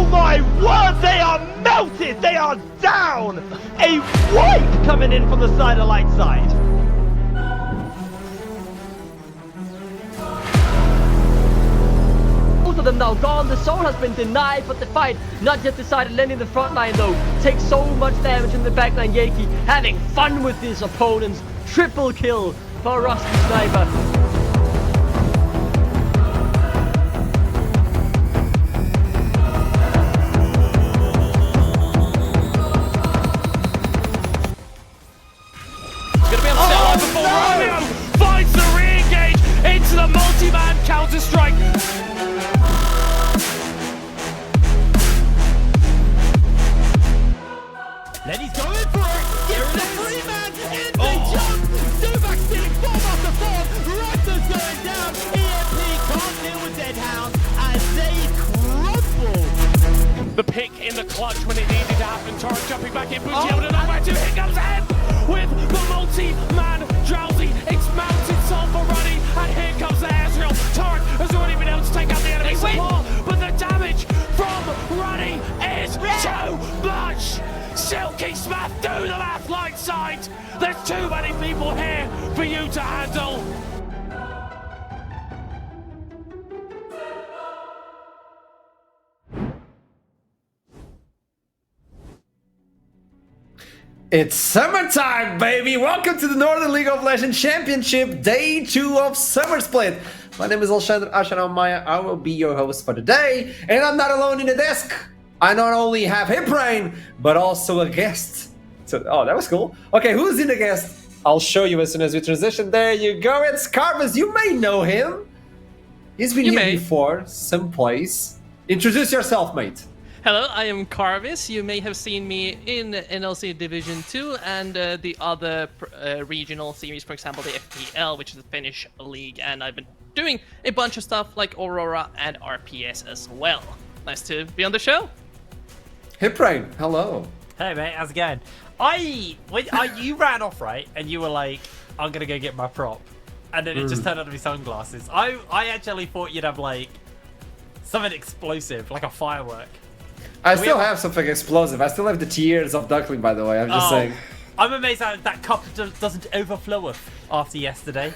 my word, they are melted! They are down! A wipe coming in from the side of light side. Both of them now gone. The soul has been denied, but the fight not yet decided. Lenny in the front line though takes so much damage in the back line. Yankee having fun with his opponents. Triple kill for Rusty Sniper. Finds the re-engage into the multi-man counter-strike. Lenny's going for it. Gets the free man in the jump. Novak stealing form after form. Raptors going down. EMP can't deal with Deadhound as they crumble. The pick in the clutch when it needed to happen. Torrent jumping back in. Booty able to knock back to. Here comes Ed with the multi-man drowsy. It's mounted soul for Ruddy. And here comes the Ezreal. Torrent has already been able to take out the enemy support. But the damage from Ruddy is too much. Silky smash through the left line side. There's too many people here for you to handle. It's summertime, baby! Welcome to the Northern League of Legends Championship, Day 2 of Summer Split. My name is Alexander Ashanomaya. I will be your host for today, and I'm not alone in the desk. I not only have Hiprain, but also a guest. So, oh, that was cool. Okay, who's in the guest? I'll show you as soon as we transition. There you go. It's Carvis. You may know him. He's been here before, someplace. Introduce yourself, mate. Hello, I am Carvis. You may have seen me in NLC Division 2 and the other regional series, for example, the FPL, which is the Finnish league, and I've been doing a bunch of stuff like Aurora and RPS as well. Nice to be on the show. Hiprain, hello. Hey mate, how's it going? You ran off, right? And you were like, I'm gonna go get my prop. And then it just turned out to be sunglasses. I actually thought you'd have like something explosive, like a firework. I still have something explosive. I still have the tears of Duckling, by the way. I'm just saying. I'm amazed that cup doesn't overflow after yesterday.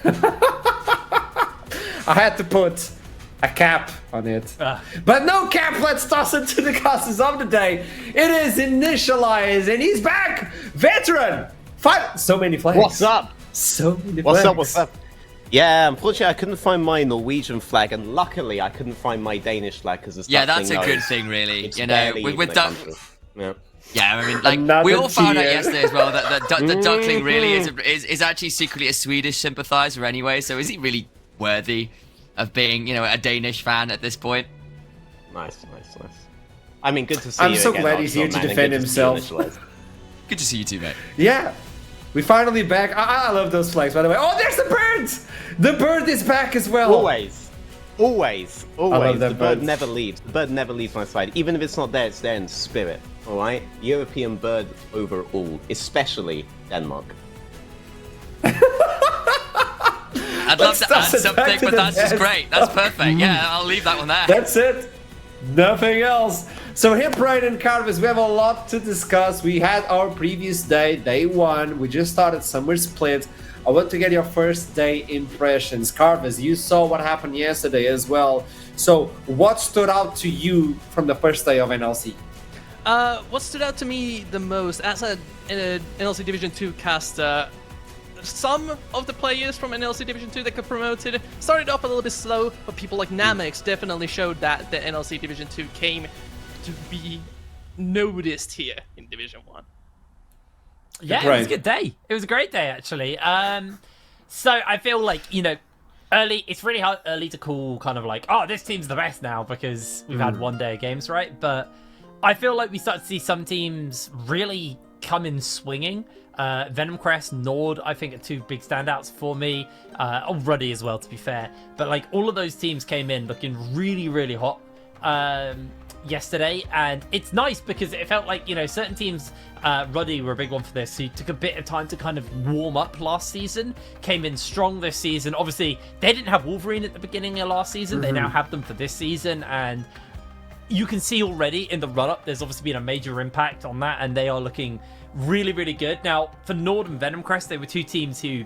I had to put a cap on it. But no cap, let's toss it to the causes of the day. It is Initialize, and he's back! Veteran! So many flags. What's up? So many flags. What's up? Yeah, unfortunately I couldn't find my Norwegian flag, and luckily I couldn't find my Danish flag because it's that's a good thing, really. You know, with Duck. Yeah, I mean, like we all found out yesterday as well that the Duckling really is actually secretly a Swedish sympathizer anyway. So is he really worthy of being, you know, a Danish fan at this point? Nice. I mean, good to see you. I'm so again, glad he's here to defend himself. Good to see you too, mate. Yeah. We finally back. I love those flags, by the way. Oh, there's the bird! The bird is back as well. Always. The bird never leaves. The bird never leaves my side. Even if it's not there, it's there in spirit. All right? European bird overall, especially Denmark. I'd love to add something, but that's just great. That's perfect. Yeah, I'll leave that one there. That's it. Nothing else. So Hiprain and Carvis, we have a lot to discuss. We had our previous day 1. We just started Summer Split. I want to get your first day impressions. Carvis, you saw what happened yesterday as well. So what stood out to you from the first day of NLC? What stood out to me the most, as an NLC Division 2 caster, some of the players from NLC Division 2 that got promoted started off a little bit slow, but people like Namex definitely showed that the NLC Division 2 came to be noticed here in Division 1. Yeah, it was a good day. It was a great day, actually. So I feel like, you know, it's really hard early to call kind of like, oh, this team's the best now because we've had one day of games, right? But I feel like we start to see some teams really come in swinging. Venom Crest, NORD, I think are two big standouts for me. Ruddy as well, to be fair. But like all of those teams came in looking really, really hot yesterday, and it's nice because it felt like, you know, certain teams, Ruddy were a big one for this, so took a bit of time to kind of warm up last season, came in strong this season. Obviously, they didn't have Wolverine at the beginning of last season. They now have them for this season, and you can see already in the run-up, there's obviously been a major impact on that, and they are looking really, really good. Now, for NORD and Venom Crest, they were two teams who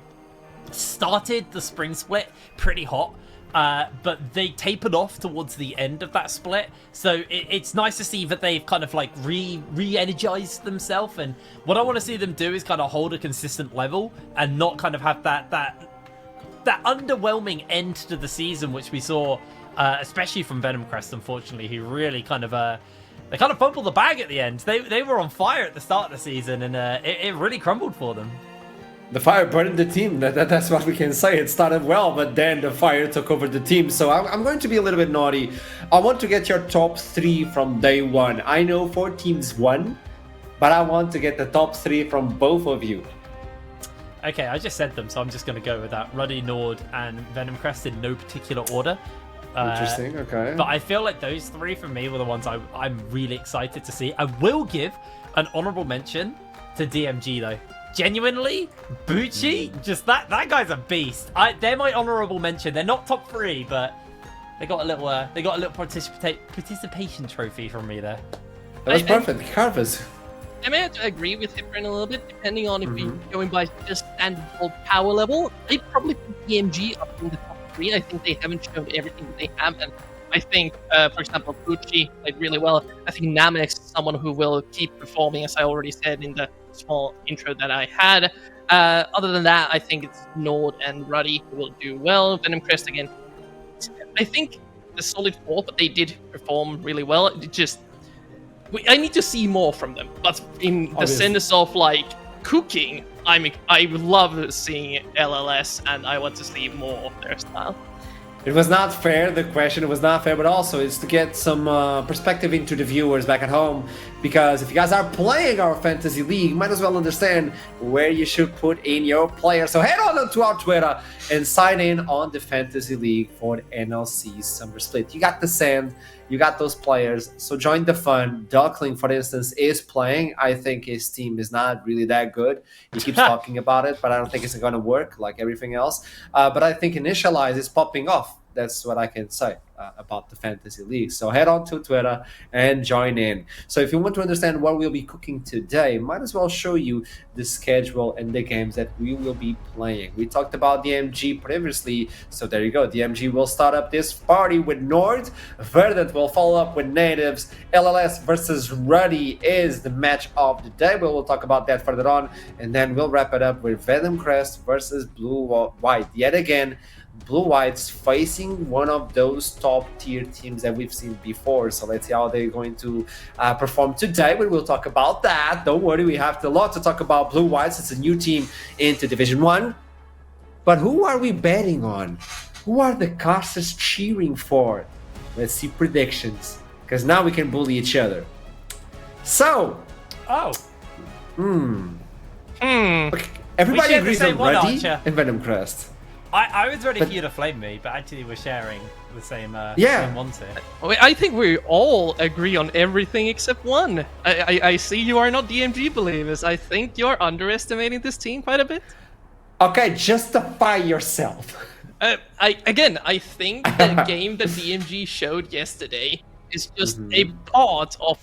started the spring split pretty hot, but they tapered off towards the end of that split. So it's nice to see that they've kind of like re-energized themselves. And what I want to see them do is kind of hold a consistent level and not kind of have that underwhelming end to the season, which we saw, especially from Venom Crest, unfortunately, who really kind of they kind of fumbled the bag at the end. They were on fire at the start of the season, and it really crumbled for them. The fire burned the team. That's what we can say. It started well, but then the fire took over the team. So I'm going to be a little bit naughty. I want to get your top 3 from day one. I know 4 teams won, but I want to get the top 3 from both of you. Okay, I just said them, so I'm just going to go with that. Ruddy, NORD, and Venom Crest in no particular order. Interesting, okay. But I feel like those 3 for me were the ones I'm really excited to see. I will give an honorable mention to DMG, though. Genuinely, Bucci, just that guy's a beast. They're my honorable mention. They're not top 3, but they got a little participation trophy from me there. That was perfect. Carvers. I may have to agree with Hiprin a little bit, depending on if we're going by just standard power level. I'd probably put DMG up in the top 3. I think they haven't shown everything they have, and I think, for example, Bucci played really well. I think Namex is someone who will keep performing, as I already said in the small intro that I had. Other than that, I think it's NORD and Ruddy who will do well. Venom Crest, again, I think the solid 4, but they did perform really well. It just, I need to see more from them. But in the sense of like cooking, I love seeing LLS, and I want to see more of their style. It was not fair, the question was not fair, but also it's to get some perspective into the viewers back at home, because if you guys are playing our Fantasy League, you might as well understand where you should put in your players. So head on to our Twitter and sign in on the Fantasy League for the NLC Summer Split. You got the sand, you got those players, so join the fun. Duckling, for instance, is playing. I think his team is not really that good. He keeps talking about it, but I don't think it's going to work like everything else. But I think Initialize is popping off. That's what I can say about the Fantasy League. So head on to Twitter and join in. So if you want to understand what we'll be cooking today, might as well show you the schedule and the games that we will be playing. We talked about DMG previously, so there you go. DMG will start up this party with NORD. Verdant will follow up with Natives. LLS versus Ruddy is the match of the day. We'll talk about that further on, and then we'll wrap it up with Venom Crest versus Blue White. Yet again, Blue White's facing one of those top tier teams that we've seen before. So let's see how they're going to perform today. We will talk about that. Don't worry, we have a lot to talk about Blue Whites. It's a new team into Division 1. But who are we betting on? Who are the casters cheering for? Let's see predictions, because now we can bully each other. So, okay. Everybody agrees on Ruddy and Venom Crest. I was ready for you to flame me, but actually we're sharing the same same ones here. I think we all agree on everything except one. I see you are not DMG believers. I think you're underestimating this team quite a bit. Okay, justify yourself. I think the game that DMG showed yesterday is just a part of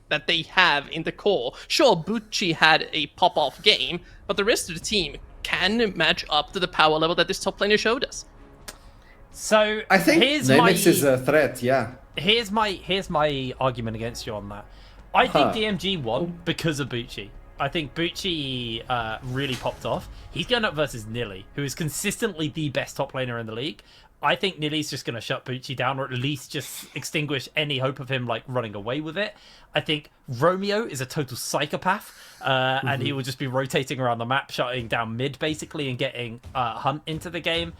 that they have in the core. Sure, Bucci had a pop-off game, but the rest of the team can match up to the power level that this top laner showed us. So I think Nemex is a threat, yeah. Here's my argument against you on that. I think DMG won because of Bucci. I think Bucci really popped off. He's going up versus Nilly, who is consistently the best top laner in the league. I think Nilly's just going to shut Bucci down, or at least just extinguish any hope of him like running away with it. I think Romeo is a total psychopath, and he will just be rotating around the map, shutting down mid basically, and getting Hunt into the game.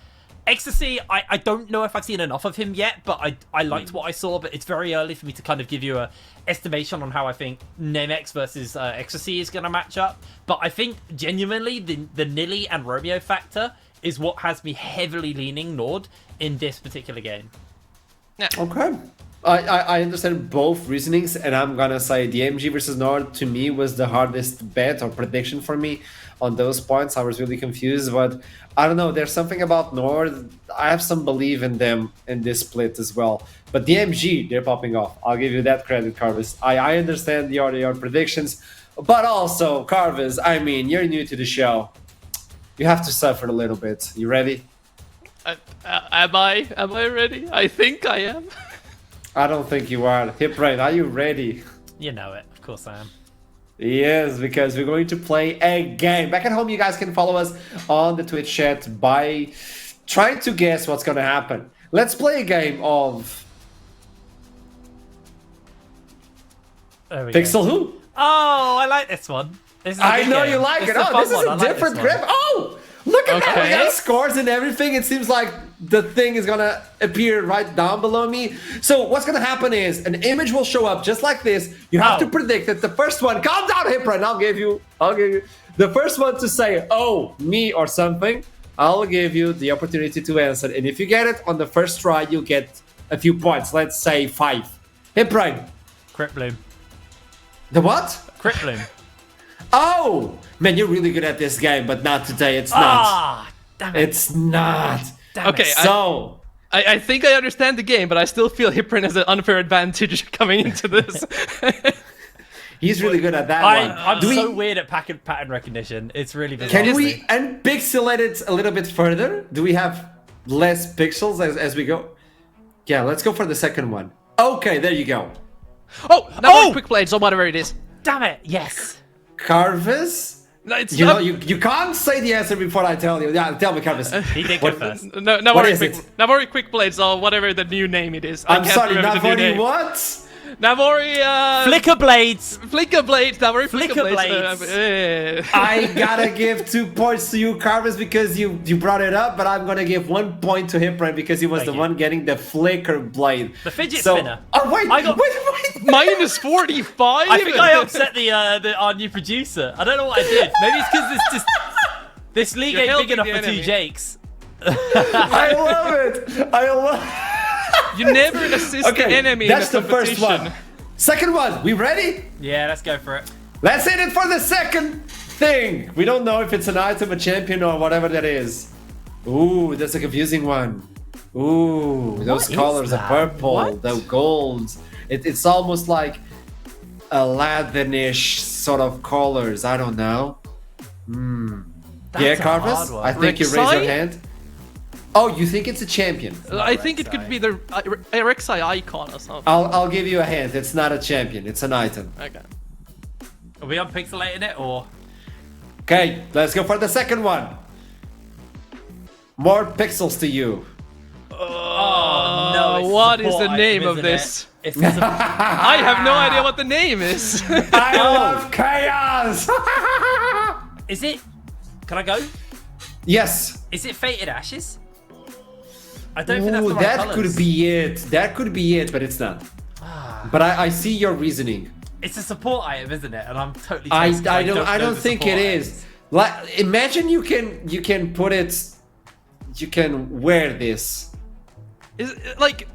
Ecstasy, I don't know if I've seen enough of him yet, but I liked what I saw, but it's very early for me to kind of give you a estimation on how I think Namex versus Ecstasy is going to match up. But I think genuinely the Nilly and Romeo factor is what has me heavily leaning NORD in this particular game. Okay. I understand both reasonings, and I'm gonna say DMG versus NORD to me was the hardest bet or prediction for me on those points. I was really confused, but I don't know. There's something about NORD. I have some belief in them in this split as well. But DMG, they're popping off. I'll give you that credit, Carvis. I understand your predictions, but also Carvis. I mean, you're new to the show. You have to suffer a little bit. You ready? Am I ready? I think I am. I don't think you are. Hipbrain, are you ready? You know it. Of course I am. Yes, because we're going to play a game. Back at home, you guys can follow us on the Twitch chat by trying to guess what's going to happen. Let's play a game of Pixel Who? Oh, I like this one. I know you like it. Oh, this is a different grip. Oh, look at that. We got scores and everything. It seems like the thing is gonna appear right down below me. So what's gonna happen is an image will show up just like this. You have to predict it. The first one, calm down, Hipra, and I'll give you the first one to say, oh, me or something. I'll give you the opportunity to answer. And if you get it on the first try, you get a few points. Let's say 5. Hipra. Crypt Bloom. The what? Crypt Bloom. Oh! Man, you're really good at this game, but not today. It's not. Ah, damn it. It's not. Damn Okay, it. So... I think I understand the game, but I still feel Hiprin has an unfair advantage coming into this. He's really good at that one. I'm so weird at pattern recognition. It's really bizarre. Can we unpixelate it a little bit further? Do we have less pixels as we go? Yeah, let's go for the second one. Okay, there you go. Oh, now quick blades or whatever it is. Damn it! Yes. Carvis? No, it's you know, you can't say the answer before I tell you. Yeah, tell me, Carvis. He did go first. Navori quick blades or whatever the new name it is. I'm sorry, Navori what? Navori Flicker Blades. Navori Flicker Blades. I gotta give 2 points to you, Carvis, because you brought it up, but I'm gonna give 1 point to Hipran because he was one getting the Flicker Blade. The fidget spinner. Oh wait, wait. Minus 45. I think I upset our new producer. I don't know what I did. Maybe it's because this league ain't big enough for 2 Jakes. I love it. I love. You never assist the enemy. That's in the first one. Second one. We ready? Yeah, let's go for it. Let's hit it for the second thing. We don't know if it's an item, a champion, or whatever that is. Ooh, that's a confusing one. Ooh, those colors are purple, the gold. It's almost like Aladdin-ish sort of colors. I don't know. Yeah, Carvis? I think you raise your hand. Oh, you think it's a champion? I think it could be the Rek'Sai icon or something. I'll give you a hint. It's not a champion. It's an item. Okay. Are we unpixelating it or? Okay, let's go for the second one. More pixels to you. Oh no! What is the name of this? I have no idea what the name is. I love chaos. Is it? Can I go? Yes. Is it Fated Ashes? I don't think that's the right that colours. could be it. That could be it, but it's not. But I see your reasoning. It's a support item, isn't it? And I'm totally. I don't think it is. Like, imagine you can put it. You can wear this. Is it, like?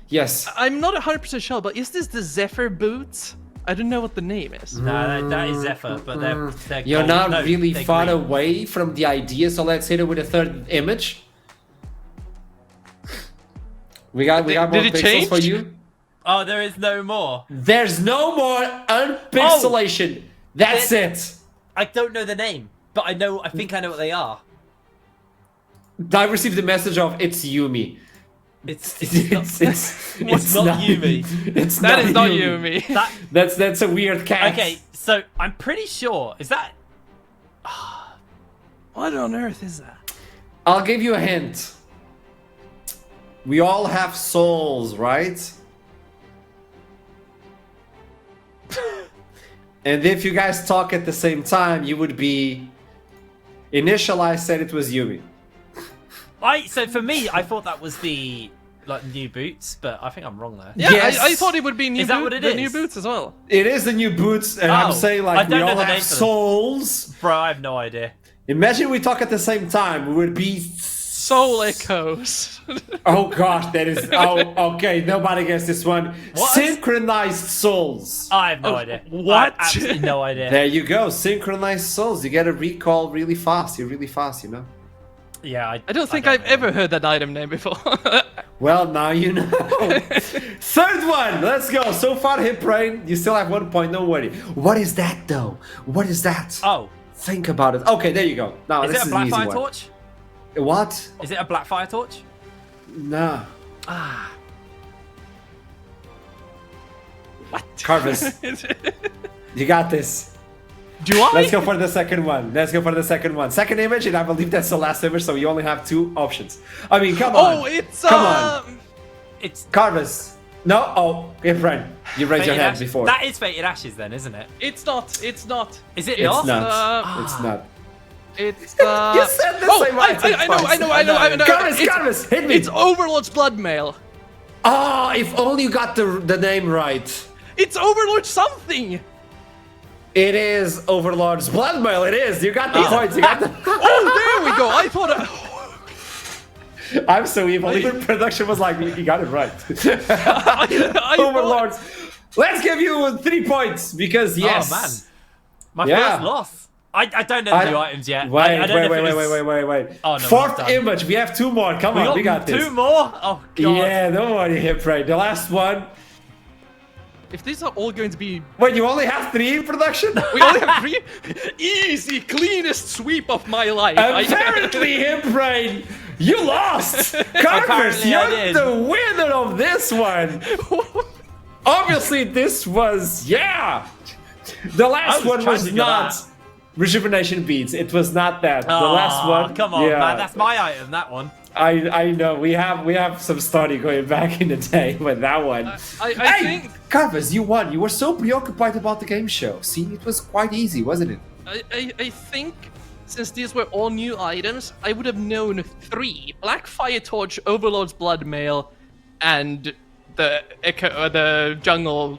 Yes. I'm not 100% sure, but is this the Zephyr boots? I don't know what the name is. No, that is Zephyr, but they're You're gold. not really far green. away from the idea, so let's hit it with a third image. We got more pixels for you. Oh, there is no more. There's no more unpixelation. That's it. I don't know the name, but I think I know what they are. I received the message of it's Yumi. It's not Yumi. That is not Yumi. That's a weird cat. Okay, so I'm pretty sure. Is that? What on earth is that? I'll give you a hint. We all have souls, right? And if you guys talk at the same time, you would be... Initial, I said it was Yumi. So for me, I thought that was the new boots, but I think I'm wrong there. Yeah, yes. I thought it would be new. Is that what it is? New boots as well. It is the new boots, and I'm saying like we all have souls. Bro, I have no idea. Imagine we talk at the same time. We would be Soul Echoes. Oh gosh, that is. Oh, okay. Nobody gets this one. What? Synchronized souls. I have no idea. What? I have absolutely no idea. There you go. Synchronized souls. You get a recall really fast. You're really fast, you know. Yeah, I don't think I've ever heard that item name before. Well, now you know. Third one. Let's go. So far, Hip Brain, you still have 1 point. Don't worry. What is that though? What is that? Oh, Think about it. Okay, there you go. Now is this it a is an easy Blackfire one. torch? What? Is it a Blackfire torch? Nah. What? Carvis, you got this. Do I? Let's go for the second one. Let's go for the second one. Second image, and I believe that's the last image, so you only have 2 options. I mean, come on. Oh, it's Come on. It's Carvis. No. Oh, Hip Brain. You raised your Fated hand Ashes. before. That is Fated Ashes, then, isn't it? It's not. It's not. Is it It's not? not. It's not. It's You said the oh, same I item know. Carvis, It's- Carvis, hit me. It's Overlord's Bloodmail. Oh, if only you got the name right. It's Overlord something. It is Overlord's Bloodmail. It is. You got the points. You got the. Oh, there we go. I thought. I'm so evil. Even production was like, you got it right. I Overlords. Let's give you 3 points because yes. Oh man, my Yeah. first loss. I don't know the new items yet. Wait, I don't know if it was- wait. Oh, no, Fourth we're done. image. We have 2 more. Come on, we got this. 2 more. Oh god. Yeah, don't worry, Hip Brain. The last one. If these are all going to be, Wait, you only have 3 in production? we only have 3. Easy, cleanest sweep of my life. Apparently, Hip Brain, you lost. Carvers, Apparently I you're did. the winner of this one. Obviously, this was The last was one trying was to get not that. Rejuvenation Beads. It was not that. The Oh, last one. Come on, yeah. man. That's my item. That one. I know we have some story going back in the day with that one. I Hey, think Carvers, you won. You were so preoccupied about the game show. See, it was quite easy, wasn't it? I think since these were all new items, I would have known 3: Blackfire Torch, Overlord's Bloodmail, and the jungle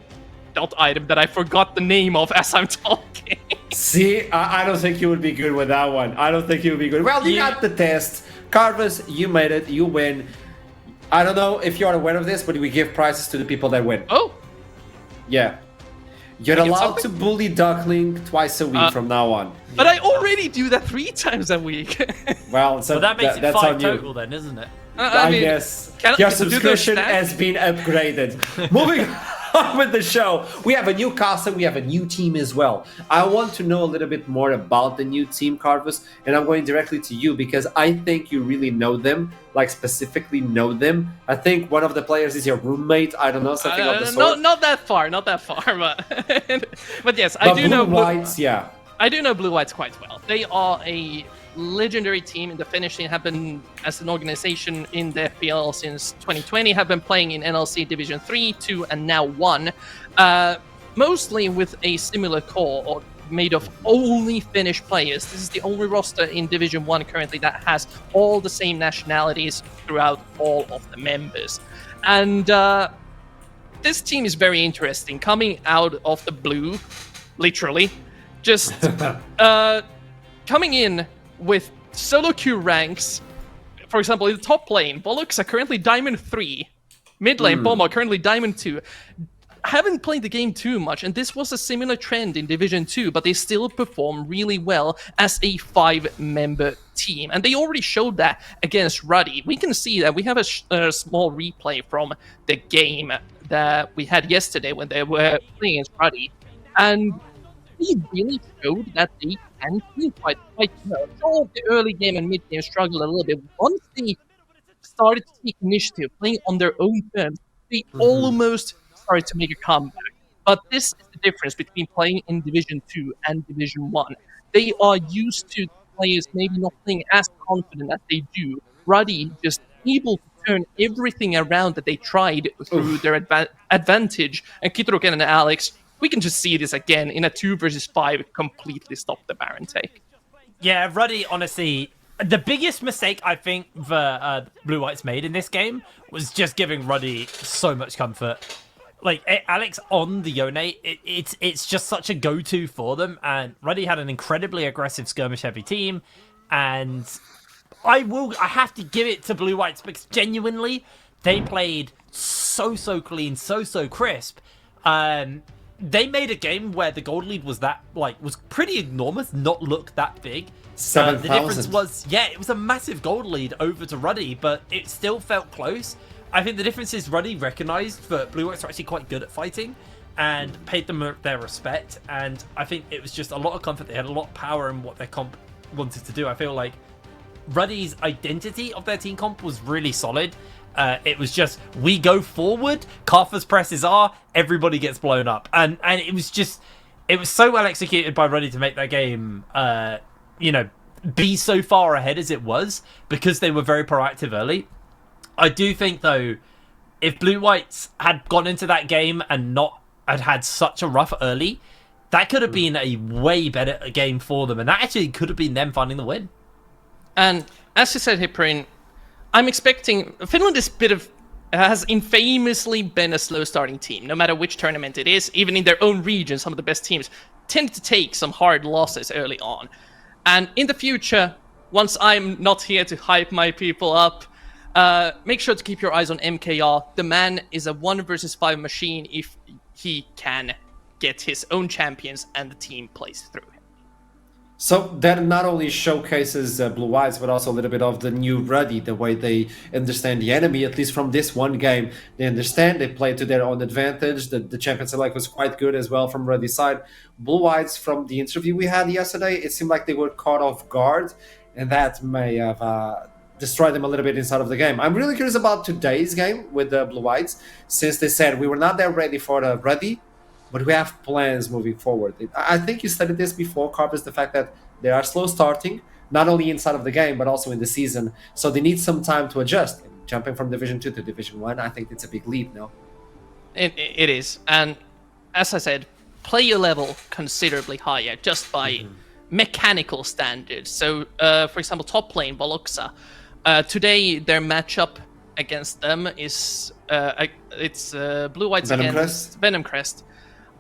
dot item that I forgot the name of as I'm talking. See, I don't think you would be good with that one. I don't think you would be good. Well, you got the test. Carvers, you made it. You win. I don't know if you're aware of this, but we give prizes to the people that win. Oh, Yeah. You're get allowed to something? bully Duckling twice a week from now on. but I already do that 3 times a week. Well, so Well, that makes it that's 5 on you. total, then, isn't it? I mean, guess can- your do they subscription stack? has been upgraded. Moving on with the show, we have a new cast and we have a new team as well. I want to know a little bit more about the new team, Carvus, and I'm going directly to you because I think you really know them, like specifically know them. I think one of the players is your roommate. I don't know, something of the sort. not that far, but but yes, But I do know Blue Whites, yeah. I do know Blue Whites quite well. They are a legendary team in the Finnish scene, have been as an organization in the FPL since 2020, have been playing in NLC Division 3, 2, and now 1. Mostly with a similar core or made of only Finnish players. This is the only roster in Division 1 currently that has all the same nationalities throughout all of the members. And this team is very interesting, coming out of the blue, literally. Just coming in with solo queue ranks. For example, in the top lane, Bollocks are currently Diamond 3. Mid lane, Bomber currently Diamond 2. Haven't played the game too much, and this was a similar trend in Division 2, but they still perform really well as a 5-member team. And they already showed that against Ruddy. We can see that we have a small replay from the game that we had yesterday when they were playing against Ruddy. And they really showed that they can play quite well. Sure, the early game and mid game struggled a little bit. Once they started to take initiative, playing on their own terms, they almost started to make a comeback. But this is the difference between playing in Division 2 and Division 1. They are used to players maybe not playing as confident as they do. Ruddy just able to turn everything around that they tried through their advantage. And Kitroken and Alex, we can just see this again in a 2 versus 5, completely stop the Baron take. Yeah, Ruddy, honestly, the biggest mistake I think the Blue Whites made in this game was just giving Ruddy so much comfort. Like, Alex on the Yone, it's just such a go-to for them, and Ruddy had an incredibly aggressive skirmish-heavy team, and I have to give it to Blue Whites because genuinely they played so clean, so crisp. They made a game where the gold lead was pretty enormous, not look that big. 7,000. The difference was, it was a massive gold lead over to Ruddy, but it still felt close. I think the difference is Ruddy recognized that Blue Whites are actually quite good at fighting and paid them their respect. And I think it was just a lot of comfort. They had a lot of power in what their comp wanted to do. I feel like Ruddy's identity of their team comp was really solid. It was just, we go forward, Karthus presses R, everybody gets blown up. And it was so well executed by Ruddy to make that game, be so far ahead as it was, because they were very proactive early. I do think, though, if Blue Whites had gone into that game and not had such a rough early, that could have been a way better game for them. And that actually could have been them finding the win. And as you said, Hiprin, I'm expecting Finland has infamously been a slow starting team, no matter which tournament it is. Even in their own region, some of the best teams tend to take some hard losses early on. And in the future, once I'm not here to hype my people up, make sure to keep your eyes on MKR. The man is a 1 versus 5 machine if he can get his own champions and the team plays through him. So that not only showcases Blue Eyes, but also a little bit of the new Ruddy, the way they understand the enemy, at least from this one game. They understand, they play to their own advantage. The champion select was quite good as well from Ruddy's side. Blue Eyes, from the interview we had yesterday, it seemed like they were caught off guard, and that may have destroyed them a little bit inside of the game. I'm really curious about today's game with the Blue Eyes, since they said we were not that ready for the Ruddy, but we have plans moving forward. I think you studied this before, Karthus, the fact that they are slow starting, not only inside of the game, but also in the season. So they need some time to adjust. Jumping from Division 2 to Division 1, I think it's a big leap now. It is. And as I said, player level considerably higher just by mechanical standards. So, for example, top lane, Voloxa. Today, their matchup against them is Blue Whites against Venom Crest.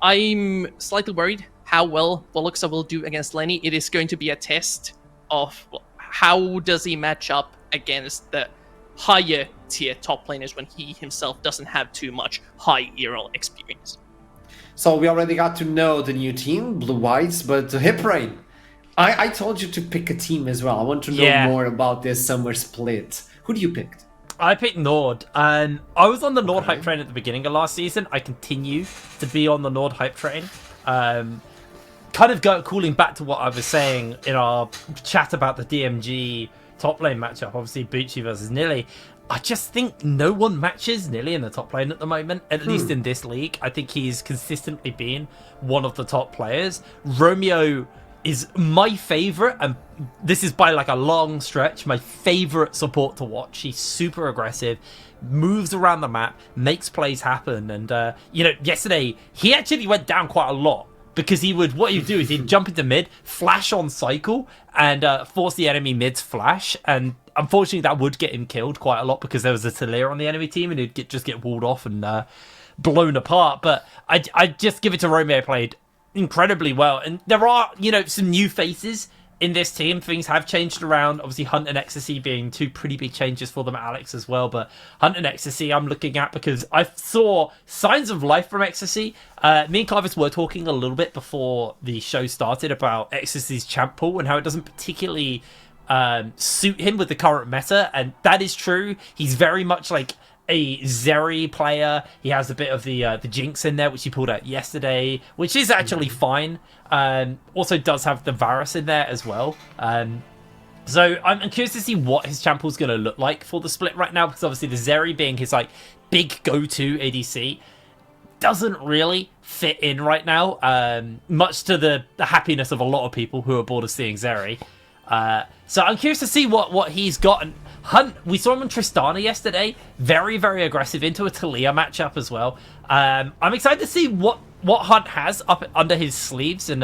I'm slightly worried how well Voloxa will do against Lenny. It is going to be a test of how does he match up against the higher tier top laners when he himself doesn't have too much high ERL experience. So we already got to know the new team, Blue Whites, but Hiprain, I told you to pick a team as well. I want to know more about this summer split. Who do you pick? I picked NORD, and I was on the NORD hype train at the beginning of last season. I continue to be on the NORD hype train. Calling back to what I was saying in our chat about the DMG top lane matchup, obviously Bucci versus Nilly. I just think no one matches Nilly in the top lane at the moment, at least in this league. I think he's consistently been one of the top players. Romeo is my favorite, and this is by like a long stretch, my favorite support to watch. He's super aggressive, moves around the map, makes plays happen. And, yesterday he actually went down quite a lot because what he'd do is he'd jump into mid, flash on cycle, and force the enemy mid's flash. And unfortunately, that would get him killed quite a lot because there was a Talir on the enemy team and he'd just get walled off and blown apart. But I just give it to Romeo. Played incredibly well, and there are some new faces in this team. Things have changed around, obviously Hunt and Ecstasy being two pretty big changes for them, Alex as well, but Hunt and Ecstasy I'm looking at because I saw signs of life from Ecstasy. Me and Karthus were talking a little bit before the show started about Ecstasy's champ pool and how it doesn't particularly suit him with the current meta, and that is true. He's very much like a Zeri player. He has a bit of the Jinx in there, which he pulled out yesterday, which is actually fine. Also does have the Varus in there as well. So I'm curious to see what his champ pool's going to look like for the split right now, because obviously the Zeri being his like big go-to ADC doesn't really fit in right now, much to the happiness of a lot of people who are bored of seeing Zeri. So I'm curious to see what he's got. And Hunt, we saw him on Tristana yesterday, very, very aggressive into a Talia matchup as well. I'm excited to see what Hunt has up under his sleeves and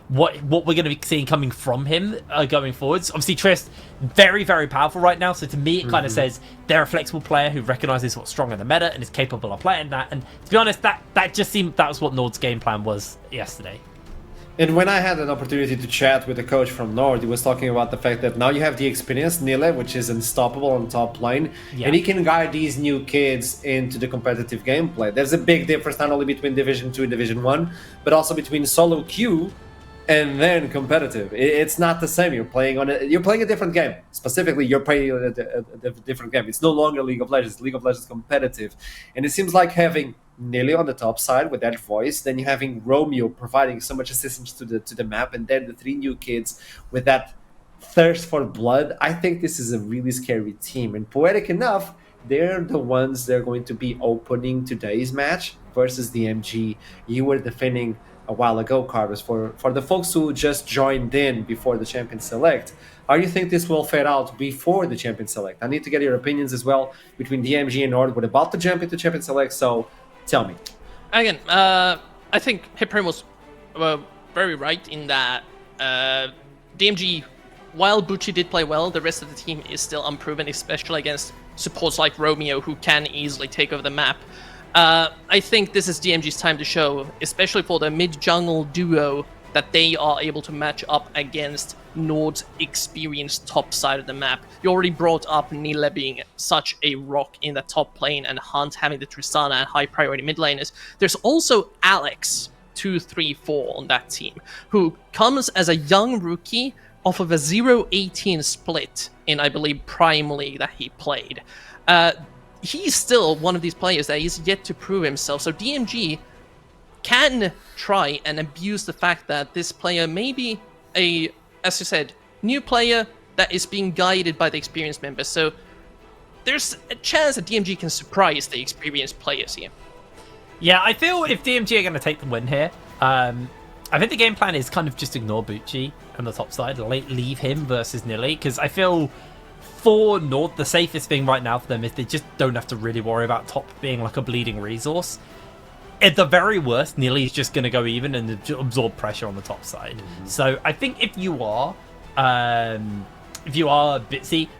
what we're going to be seeing coming from him going forwards. Obviously, Trist, very, very powerful right now. So to me, it kind of says they're a flexible player who recognizes what's strong in the meta and is capable of playing that. And to be honest, that just seemed that was what NORD's game plan was yesterday. And when I had an opportunity to chat with a coach from NORD, he was talking about the fact that now you have the experience, Nile, which is unstoppable on top lane, and he can guide these new kids into the competitive gameplay. There's a big difference not only between Division 2 and Division 1, but also between solo queue and then competitive. It's not the same. You're playing a different game. Specifically, you're playing a different game. It's no longer League of Legends. League of Legends competitive. And it seems like having Nili on the top side with that voice, then you're having Romeo providing so much assistance to the map, and then the 3 new kids with that thirst for blood. I think this is a really scary team. And poetic enough, they're the ones that are going to be opening today's match versus DMG. You were defending a while ago, Carlos, for the folks who just joined in before the Champion Select. How do you think this will fade out before the Champion Select? I need to get your opinions as well between DMG and NORD. We're about to jump into Champion Select, so tell me. Again, I think Hyperion was very right in that DMG, while Bucci did play well, the rest of the team is still unproven, especially against supports like Romeo, who can easily take over the map. I think this is DMG's time to show, especially for the mid-jungle duo, that they are able to match up against NORD's experienced top side of the map. You already brought up Nile being such a rock in the top lane, and Hunt having the Tristana and high priority mid laners. There's also Alex 234 on that team, who comes as a young rookie off of a 0-18 split in, I believe, Prime League that he played. He's still one of these players that is yet to prove himself, so DMG can try and abuse the fact that this player may be a, as you said, new player that is being guided by the experienced members. So there's a chance that DMG can surprise the experienced players here. Yeah, I feel if DMG are going to take the win here, I think the game plan is kind of just ignore Bucci on the top side, leave him versus Nili, because I feel for NORD, the safest thing right now for them is they just don't have to really worry about top being like a bleeding resource. At the very worst, Nili is just going to go even and absorb pressure on the top side. So I think if you are Bitsy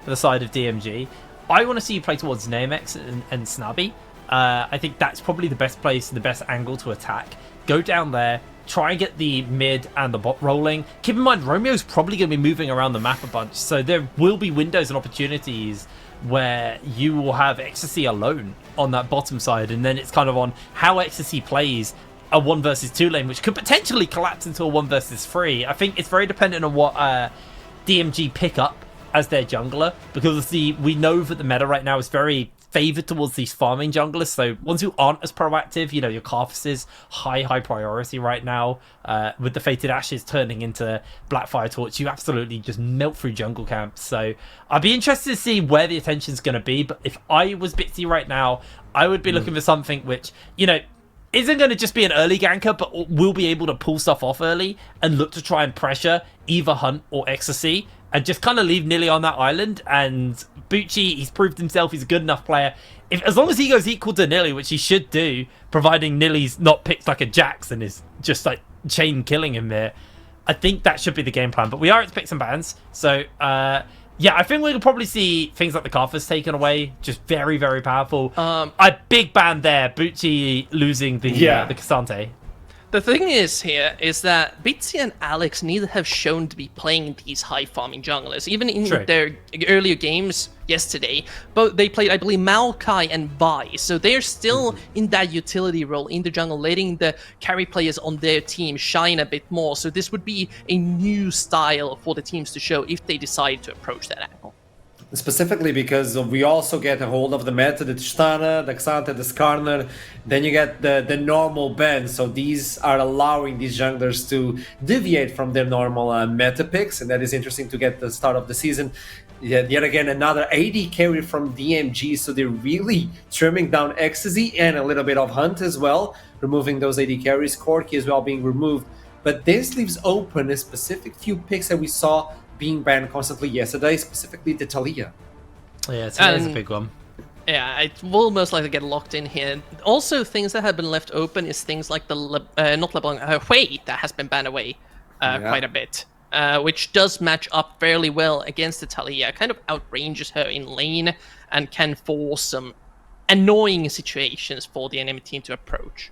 for the side of DMG, I want to see you play towards Namex and Snabby. I think that's probably the best place, the best angle to attack. Go down there, try and get the mid and the bot rolling. Keep in mind, Romeo's probably going to be moving around the map a bunch, so there will be windows and opportunities where you will have Ecstasy alone on that bottom side, and then it's kind of on how Ecstasy plays a 1 versus 2 lane, which could potentially collapse into a 1 versus 3. I think it's very dependent on what DMG pick up as their jungler, because we know that the meta right now is very favored towards these farming junglers, so ones who aren't as proactive, you know, your Carthus, high priority right now, with the Fated Ashes turning into Blackfire Torch, you absolutely just melt through jungle camps. So I'd be interested to see where the attention's going to be, but if I was Bitsy right now, I would be looking for something which, you know, isn't going to just be an early ganker, but will be able to pull stuff off early and look to try and pressure either Hunt or Ecstasy, and just kind of leave Nili on that island. And Bucci, he's proved himself, he's a good enough player. As long as he goes equal to Nili, which he should do, providing Nili's not picked like a Jax and is just like chain killing him there, I think that should be the game plan. But we are at picks and bans, so yeah, I think we could probably see things like the Carthus taken away, just very, very powerful. A big ban there, Bucci losing the Cassante. The thing is here is that Bitsy and Alex neither have shown to be playing these high farming junglers. Even in their earlier games yesterday, but they played, I believe, Maokai and Vi. So they're still in that utility role in the jungle, letting the carry players on their team shine a bit more. So this would be a new style for the teams to show if they decide to approach that angle. Specifically because we also get a hold of the meta, the Tristana, the Xante, the Skarner, then you get the normal ban, so these are allowing these junglers to deviate from their normal meta picks, and that is interesting to get the start of the season. Yet again, another AD carry from DMG, so they're really trimming down Ecstasy and a little bit of Hunt as well, removing those AD carries, Corki as well being removed, but this leaves open a specific few picks that we saw being banned constantly yesterday, specifically the Talia. Yeah, Talia's a big one. Yeah, it will most likely get locked in here. Also, things that have been left open is things like the not LeBlanc, Hui, that has been banned away quite a bit, which does match up fairly well against the Talia. Kind of outranges her in lane and can force some annoying situations for the enemy team to approach.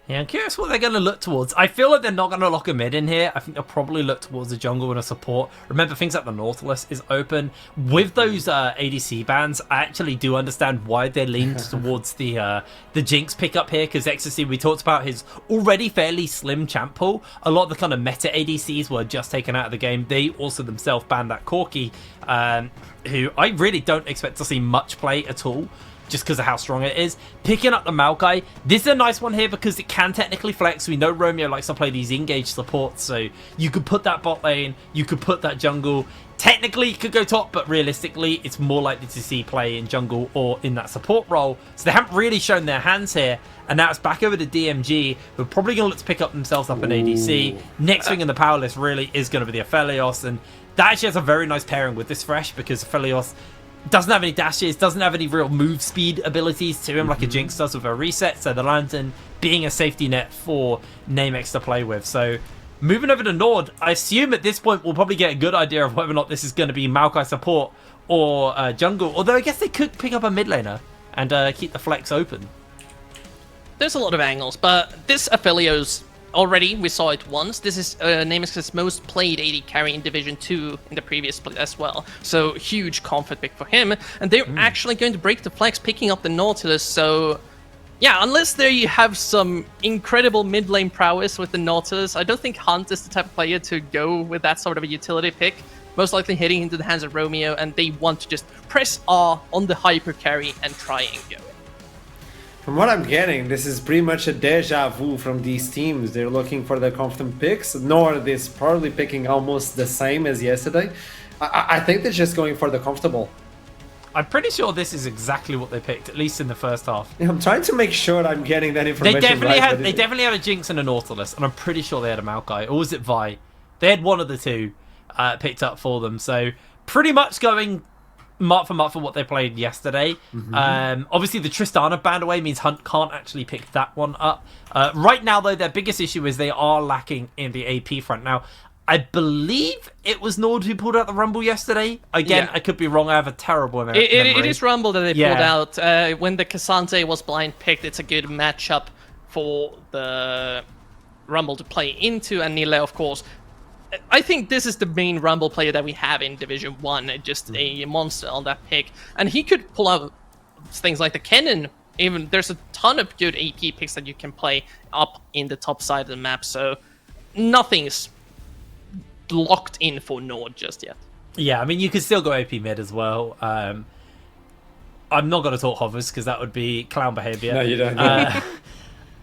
Yeah, I'm curious what they're going to look towards. I feel like they're not going to lock a mid in here. I think they'll probably look towards the jungle and a support. Remember, things like the Nautilus is open. With those ADC bans, I actually do understand why they leaned towards the Jinx pickup here, because Ecstasy, we talked about his already fairly slim champ pool. A lot of the kind of meta ADCs were just taken out of the game. They also themselves banned that Corki, who I really don't expect to see much play at all, just because of how strong it is. Picking up the Maokai, this is a nice one here because it can technically flex. We know Romeo likes to play these engaged supports, so you could put that bot lane, you could put that jungle. Technically, you could go top, but realistically, it's more likely to see play in jungle or in that support role. So they haven't really shown their hands here, and now it's back over to DMG, who are probably going to look to pick up themselves up an ADC. Next thing in the power list really is going to be the Aphelios, and that actually has a very nice pairing with this Thresh, because Aphelios doesn't have any dashes, doesn't have any real move speed abilities to him like a Jinx does with a reset, so the Lantern being a safety net for Namex to play with. So moving over to NORD, I assume at this point we'll probably get a good idea of whether or not this is going to be Maokai support or jungle, although I guess they could pick up a mid laner and keep the flex open. There's a lot of angles, but this Aphelios, already we saw it once. This is Namex's most played AD carry in Division 2 in the previous split as well. So huge comfort pick for him. And they're actually going to break the flex, picking up the Nautilus. So yeah, unless they have some incredible mid lane prowess with the Nautilus, I don't think Hunt is the type of player to go with that sort of a utility pick. Most likely heading into the hands of Romeo, and they want to just press R on the hyper carry and try and go. From what I'm getting, this is pretty much a deja vu from these teams. They're looking for their confident picks. NORD is probably picking almost the same as yesterday. I think they're just going for the comfortable. I'm pretty sure this is exactly what they picked, at least in the first half. Yeah, I'm trying to make sure I'm getting that information They definitely had a Jinx and a Nautilus, and I'm pretty sure they had a Maokai. Or was it Vi? They had one of the two picked up for them. So pretty much going mark for mark for what they played yesterday. Obviously, the Tristana banned away means Hunt can't actually pick that one up. Right now, though, their biggest issue is they are lacking in the AP front. Now, I believe it was NORD who pulled out the Rumble yesterday. Again, I could be wrong. I have a terrible memory. It is Rumble that they pulled out. When the Cassante was blind picked, it's a good matchup for the Rumble to play into, and Nile, of course. I think this is the main Rumble player that we have in Division 1, just a monster on that pick. And he could pull out things like the Kennen. Even there's a ton of good AP picks that you can play up in the top side of the map, so nothing's locked in for NORD just yet. Yeah, I mean, you could still go AP mid as well. I'm not going to talk hovers because that would be clown behavior. No, you don't.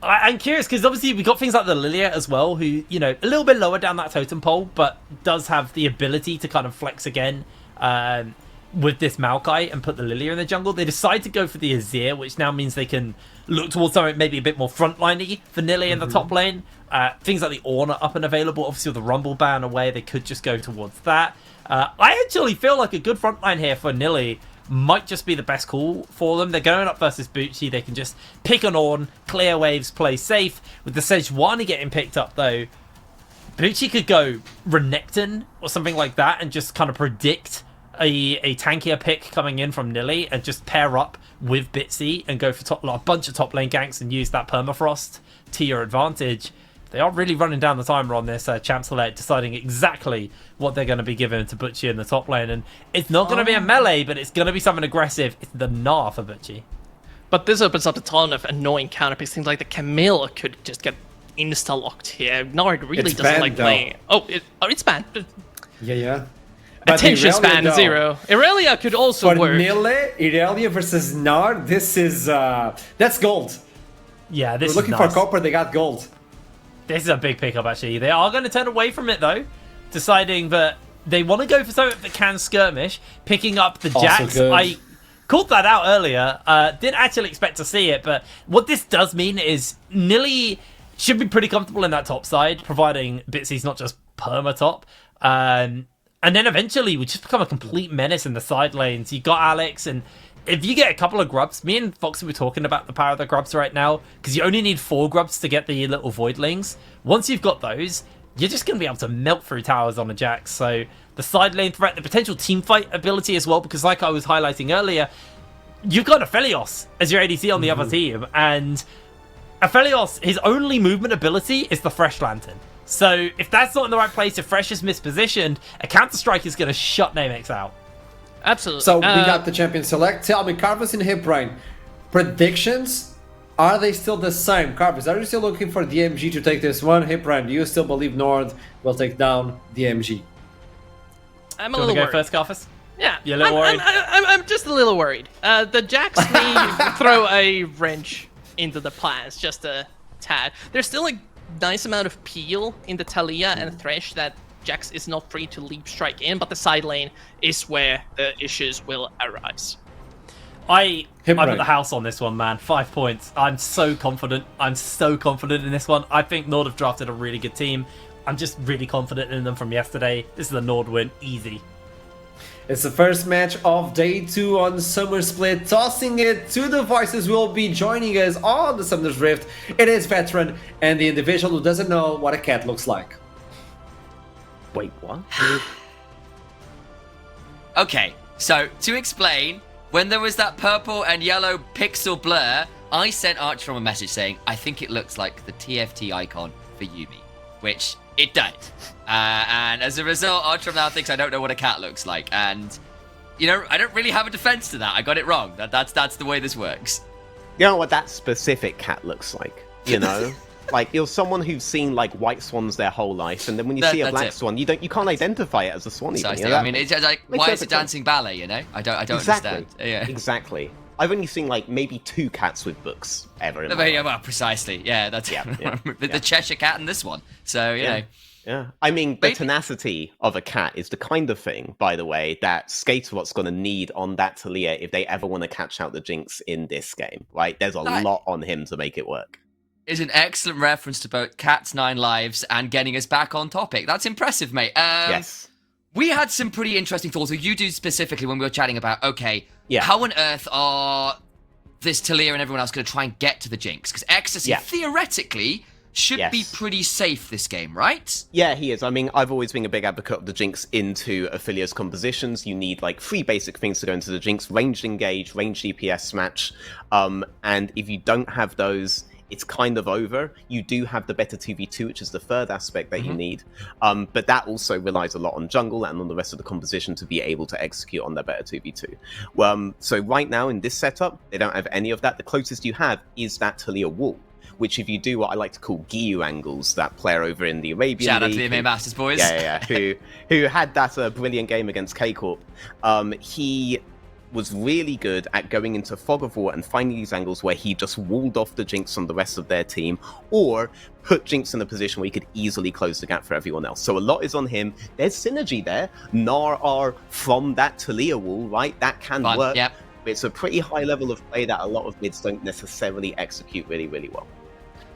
I'm curious because obviously we got things like the Lilia as well, who, you know, a little bit lower down that totem pole, but does have the ability to kind of flex again with this Maokai and put the Lilia in the jungle. They decide to go for the Azir, which now means they can look towards something maybe a bit more frontliney for Nilly in the top lane. Things like the Ornn up and available. Obviously, with the Rumble ban away, they could just go towards that. I actually feel like a good frontline here for Nilly might just be the best call for them. They're going up versus Bucci. They can just pick an Ornn, clear waves, play safe. With the Sejuani getting picked up, though, Bucci could go Renekton or something like that and just kind of predict a tankier pick coming in from Nilly and just pair up with Bitsy and go for a bunch of top lane ganks and use that permafrost to your advantage. They are really running down the timer on this Champ Select, deciding exactly what they're going to be giving to Butchie in the top lane. And it's not going to be a melee, but it's going to be something aggressive. It's the Gnar for Butchie. But this opens up a ton of annoying counterpicks. Things like the Camille could just get insta-locked here. Nord really doesn't like playing. It's banned. Yeah. Attention span 0. Irelia could also for work. For Nile, Irelia versus Nard, this is... that's gold. Yeah, this We're looking for copper, they got gold. This is a big pickup, actually. They are going to turn away from it, though, deciding that they want to go for something that can skirmish, picking up the Jax. I called that out earlier. Didn't actually expect to see it, but what this does mean is Nilly should be pretty comfortable in that top side, providing Bitsy's not just perma-top. And then eventually we just become a complete menace in the side lanes. You got Alex, and if you get a couple of grubs, me and Foxy were talking about the power of the grubs right now, because you only need 4 grubs to get the little voidlings. Once you've got those, you're just going to be able to melt through towers on a Jax. So the side lane threat, the potential team fight ability as well, because like I was highlighting earlier, you've got Aphelios as your ADC on the other team, and Aphelios, his only movement ability is the Fresh Lantern. So if that's not in the right place, if Fresh is mispositioned, a counter-strike is going to shut Namex out. Absolutely. So we got the champion select. Tell me, Carvus and Hipbrain, predictions, are they still the same? Carvus, are you still looking for DMG to take this one? Hipbrain, do you still believe Nord will take down DMG? I'm a little worried. Go first, Carvus? Yeah, you're a little worried. I'm just a little worried. The Jax may throw a wrench into the plans, just a tad. There's still a nice amount of peel in the Talia and Thresh that Jax is not free to leap strike in, but the side lane is where the issues will arise. I'm at the house on this one, man. 5 points. I'm so confident. I'm so confident in this one. I think Nord have drafted a really good team. I'm just really confident in them from yesterday. This is a Nord win. Easy. It's the first match of day 2 on Summer Split. Tossing it to the voices will be joining us on the Summoner's Rift. It is Veteran and the individual who doesn't know what a cat looks like. Wait, what? Okay, so to explain, when there was that purple and yellow pixel blur, I sent Archrom a message saying, I think it looks like the TFT icon for Yuumi, which it did. And as a result, Archrom now thinks I don't know what a cat looks like. And, you know, I don't really have a defense to that. I got it wrong. That's the way this works. You know what that specific cat looks like, you know? Like, you're someone who's seen, like, white swans their whole life, and then when you see a black swan, you can't identify it as a swan even. I mean, it's like, why is it dancing ballet, you know? I don't understand. Yeah. Exactly. I've only seen, like, maybe 2 cats with books ever in my life. Well, precisely. Yeah, that's the Cheshire cat and this one. So, you know. Yeah. I mean, the tenacity of a cat is the kind of thing, by the way, that Skaterwat's going to need on that Talia if they ever want to catch out the Jinx in this game, right? There's a lot on him to make it work. Is an excellent reference to both Cat's 9 lives and getting us back on topic. That's impressive, mate. Yes. We had some pretty interesting thoughts, or you do specifically, when we were chatting about, how on earth are this Talia and everyone else going to try and get to the Jinx? Because Ecstasy, theoretically, should be pretty safe this game, right? Yeah, he is. I mean, I've always been a big advocate of the Jinx into Aphelios compositions. You need, like, 3 basic things to go into the Jinx. Ranged engage, ranged DPS match. And if you don't have those, it's kind of over. You do have the better 2v2, which is the third aspect that you need. But that also relies a lot on jungle and on the rest of the composition to be able to execute on that better 2v2. So right now in this setup, they don't have any of that. The closest you have is that Talia wall, which if you do what I like to call Giyu angles, that player over in the Arabian Shout League, out to the MMA Masters boys. who had that brilliant game against K-Corp. He was really good at going into Fog of War and finding these angles where he just walled off the Jinx from the rest of their team, or put Jinx in a position where he could easily close the gap for everyone else. So a lot is on him. There's synergy there. Gnar are from that Talia wall, right? That can work. Yep. It's a pretty high level of play that a lot of mids don't necessarily execute really, really well.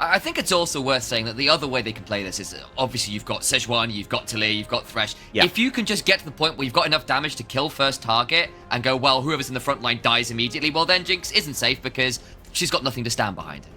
I think it's also worth saying that the other way they can play this is, obviously you've got Sejuani, you've got Talia, you've got Thresh. Yeah. If you can just get to the point where you've got enough damage to kill first target and go, well, whoever's in the front line dies immediately, well then Jinx isn't safe because she's got nothing to stand behind her.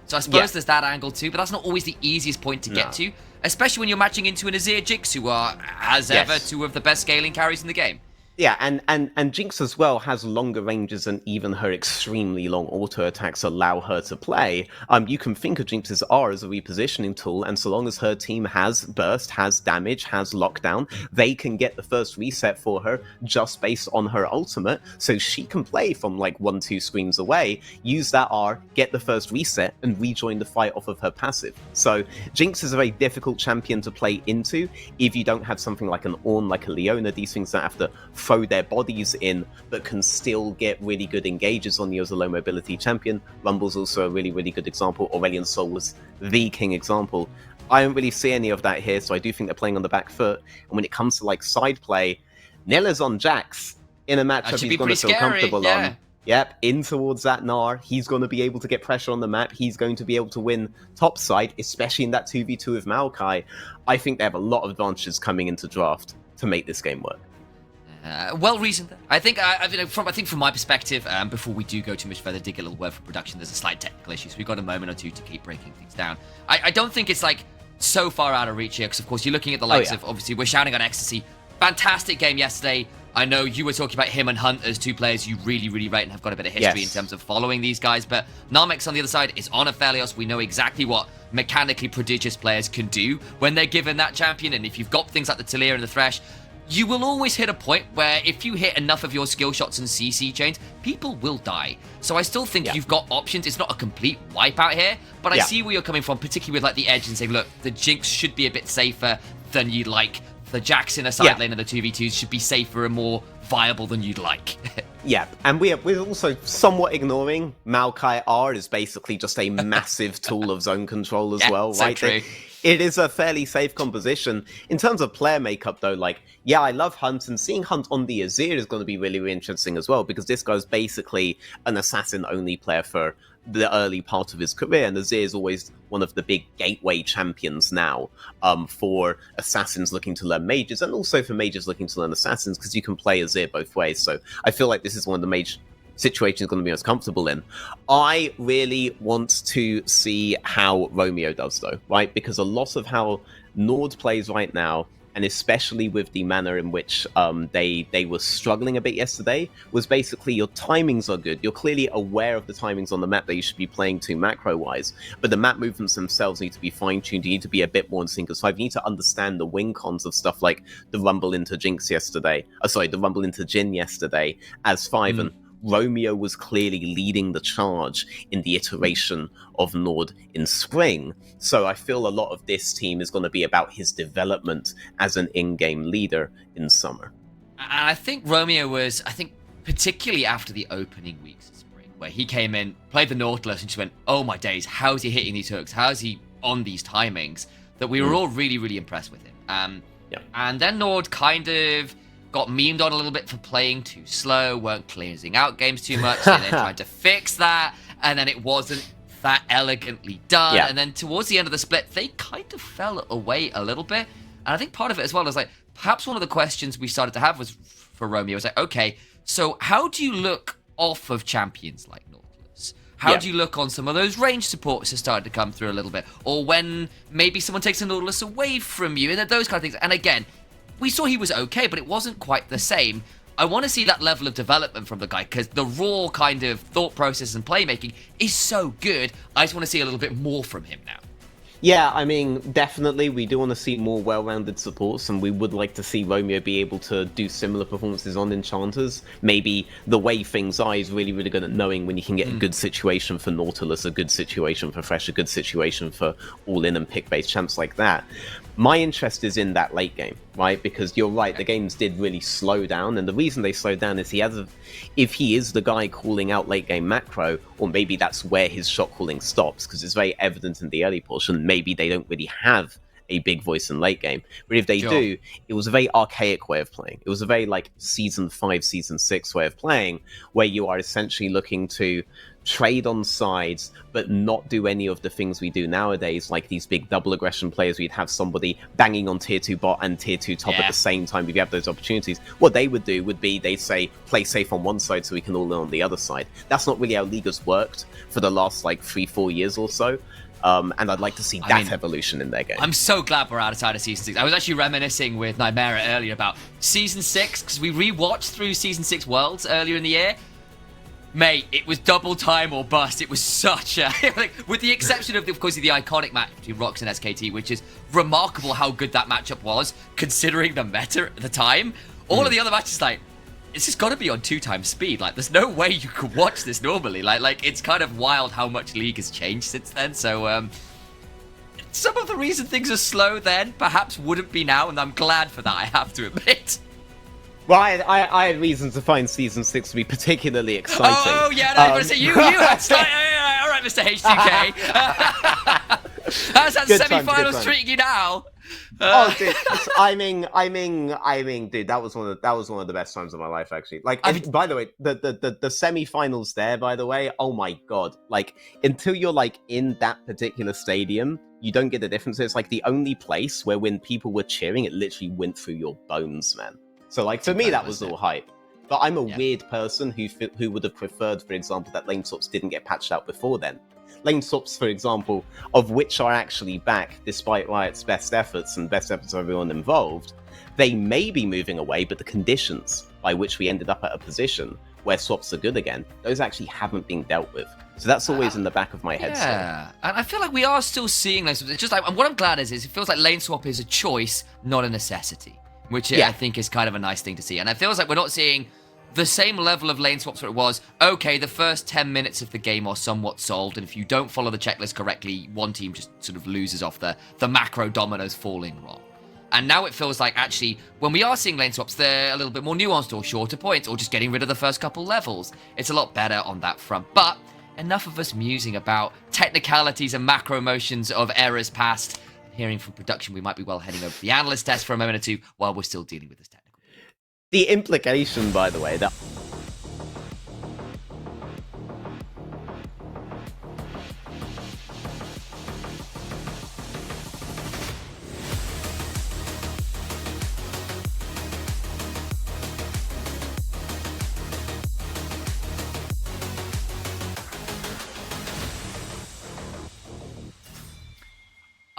So I suppose there's that angle too, but that's not always the easiest point to get to, especially when you're matching into an Azir Jinx, who are, as ever, 2 of the best scaling carries in the game. Yeah, and Jinx as well has longer ranges than even her extremely long auto attacks allow her to play. You can think of Jinx's R as a repositioning tool, and so long as her team has burst, has damage, has lockdown, they can get the first reset for her just based on her ultimate, so she can play from like 1-2 screens away, use that R, get the first reset, and rejoin the fight off of her passive. So Jinx is a very difficult champion to play into if you don't have something like an Ornn, like a Leona, these things that have to throw their bodies in, but can still get really good engages on you as a low mobility champion. Rumble's also a really, really good example. Aurelion Sol was the king example. I don't really see any of that here, so I do think they're playing on the back foot. And when it comes to like side play, Nilla's on Jax in a matchup he's going to feel comfortable on. Yep, in towards that Gnar. He's going to be able to get pressure on the map. He's going to be able to win top side, especially in that 2v2 with Maokai. I think they have a lot of advantages coming into draft to make this game work. Well reasoned. I think from my perspective, before we do go too much further, dig a little word for production, there's a slight technical issue, so we've got a moment or two to keep breaking things down. I don't think it's like so far out of reach here, because of course you're looking at the likes of, obviously we're shouting on Ecstasy. Fantastic game yesterday. I know you were talking about him and Hunt as two players you really, really rate and have got a bit of history in terms of following these guys, but Narmex on the other side is on Aphelios. We know exactly what mechanically prodigious players can do when they're given that champion, and if you've got things like the Talia and the Thresh, you will always hit a point where if you hit enough of your skill shots and CC chains, people will die. So I still think you've got options. It's not a complete wipeout here, but I see where you're coming from, particularly with like the Edge and saying, look, the Jinx should be a bit safer than you'd like. The Jax in a side lane and the 2v2s should be safer and more viable than you'd like. And we're also somewhat ignoring Maokai R is basically just a massive tool of zone control as well, so right? True. It is a fairly safe composition. In terms of player makeup, though, like, yeah, I love Hunt, and seeing Hunt on the Azir is going to be really, really interesting as well, because this guy's basically an assassin-only player for the early part of his career, and Azir is always one of the big gateway champions now for assassins looking to learn mages, and also for mages looking to learn assassins, because you can play Azir both ways. So I feel like this is one of the mage situations going to be most comfortable in. I really want to see how Romeo does, though, right? Because a lot of how NORD plays right now, and especially with the manner in which they were struggling a bit yesterday, was basically your timings are good. You're clearly aware of the timings on the map that you should be playing to macro-wise, but the map movements themselves need to be fine-tuned. You need to be a bit more in sync as 5. You need to understand the win cons of stuff like the Rumble into Jinx yesterday. The Rumble into Jhin yesterday as 5, and Romeo was clearly leading the charge in the iteration of NORD in spring. So I feel a lot of this team is going to be about his development as an in-game leader in summer. And I think Romeo was, particularly after the opening weeks of spring, where he came in, played the Nautilus, and just went, oh my days, how is he hitting these hooks? How is he on these timings? That we were all really, really impressed with him. And then NORD kind of got memed on a little bit for playing too slow, weren't closing out games too much, and then tried to fix that, and then it wasn't that elegantly done. And then towards the end of the split, they kind of fell away a little bit. And I think part of it as well is like, perhaps one of the questions we started to have was for Romeo was like, okay, so how do you look off of champions like Nautilus? How do you look on some of those range supports that started to come through a little bit? Or when maybe someone takes a Nautilus away from you, and those kind of things. And again, we saw he was okay, but it wasn't quite the same. I want to see that level of development from the guy, because the raw kind of thought process and playmaking is so good. I just want to see a little bit more from him now. Yeah, I mean, definitely we do want to see more well-rounded supports, and we would like to see Romeo be able to do similar performances on Enchanters. Maybe the way things are is really, really good at knowing when you can get a good situation for Nautilus, a good situation for Thresh, a good situation for all-in and pick-based champs like that. My interest is in that late game, right? Because you're right, the games did really slow down, and the reason they slowed down is if he is the guy calling out late game macro, or maybe that's where his shot calling stops, because it's very evident in the early portion, maybe they don't really have a big voice in late game. But if they do, it was a very archaic way of playing. It was a very like Season 5, Season 6 way of playing, where you are essentially looking to trade on sides, but not do any of the things we do nowadays, like these big double aggression players. We'd have somebody banging on tier 2 bot and tier 2 top at the same time if you have those opportunities. What they would do would be, they'd say, play safe on one side so we can all learn on the other side. That's not really how League has worked for the last like 3-4 years or so. And I'd like to see that evolution in their game. I'm so glad we're outside of Season 6. I was actually reminiscing with Nightmare earlier about Season 6, because we rewatched through Season 6 Worlds earlier in the year. Mate, it was double time or bust. It was such a... like, with the exception of course, the iconic match between Rox and SKT, which is remarkable how good that matchup was, considering the meta at the time. All of the other matches, like, it's just got to be on 2x speed. Like, there's no way you could watch this normally. Like it's kind of wild how much League has changed since then. So, some of the reason things are slow then perhaps wouldn't be now, and I'm glad for that, I have to admit. Well, I had reason to find Season 6 to be particularly exciting. Oh yeah, no, I was going to say, you had slight... all right, Mr. H2K. How's that semi-finals treating you now? Oh, dude, I mean, dude, that was one of the best times of my life, actually. Like, by the way, the semi-finals there, by the way, oh my god, like, until you're like in that particular stadium, you don't get the difference. It's like the only place where when people were cheering, it literally went through your bones, man. So, like, for me, that was all hype. But I'm a weird person who would have preferred, for example, that lane swaps didn't get patched out before then. Lane swaps, for example, of which are actually back, despite Riot's best efforts and best efforts of everyone involved, they may be moving away, but the conditions by which we ended up at a position where swaps are good again, those actually haven't been dealt with. So that's always in the back of my head. Yeah, and I feel like we are still seeing those. It's just like, and what I'm glad is it feels like lane swap is a choice, not a necessity, which I think is kind of a nice thing to see. And it feels like we're not seeing the same level of lane swaps where it was, okay, the first 10 minutes of the game are somewhat solved, and if you don't follow the checklist correctly, one team just sort of loses off the macro dominoes falling wrong. And now it feels like, actually, when we are seeing lane swaps, they're a little bit more nuanced or shorter points, or just getting rid of the first couple levels. It's a lot better on that front. But enough of us musing about technicalities and macro motions of eras past. Hearing from production, we might be well heading over to the analyst test for a moment or two while we're still dealing with this technical. The implication, by the way, that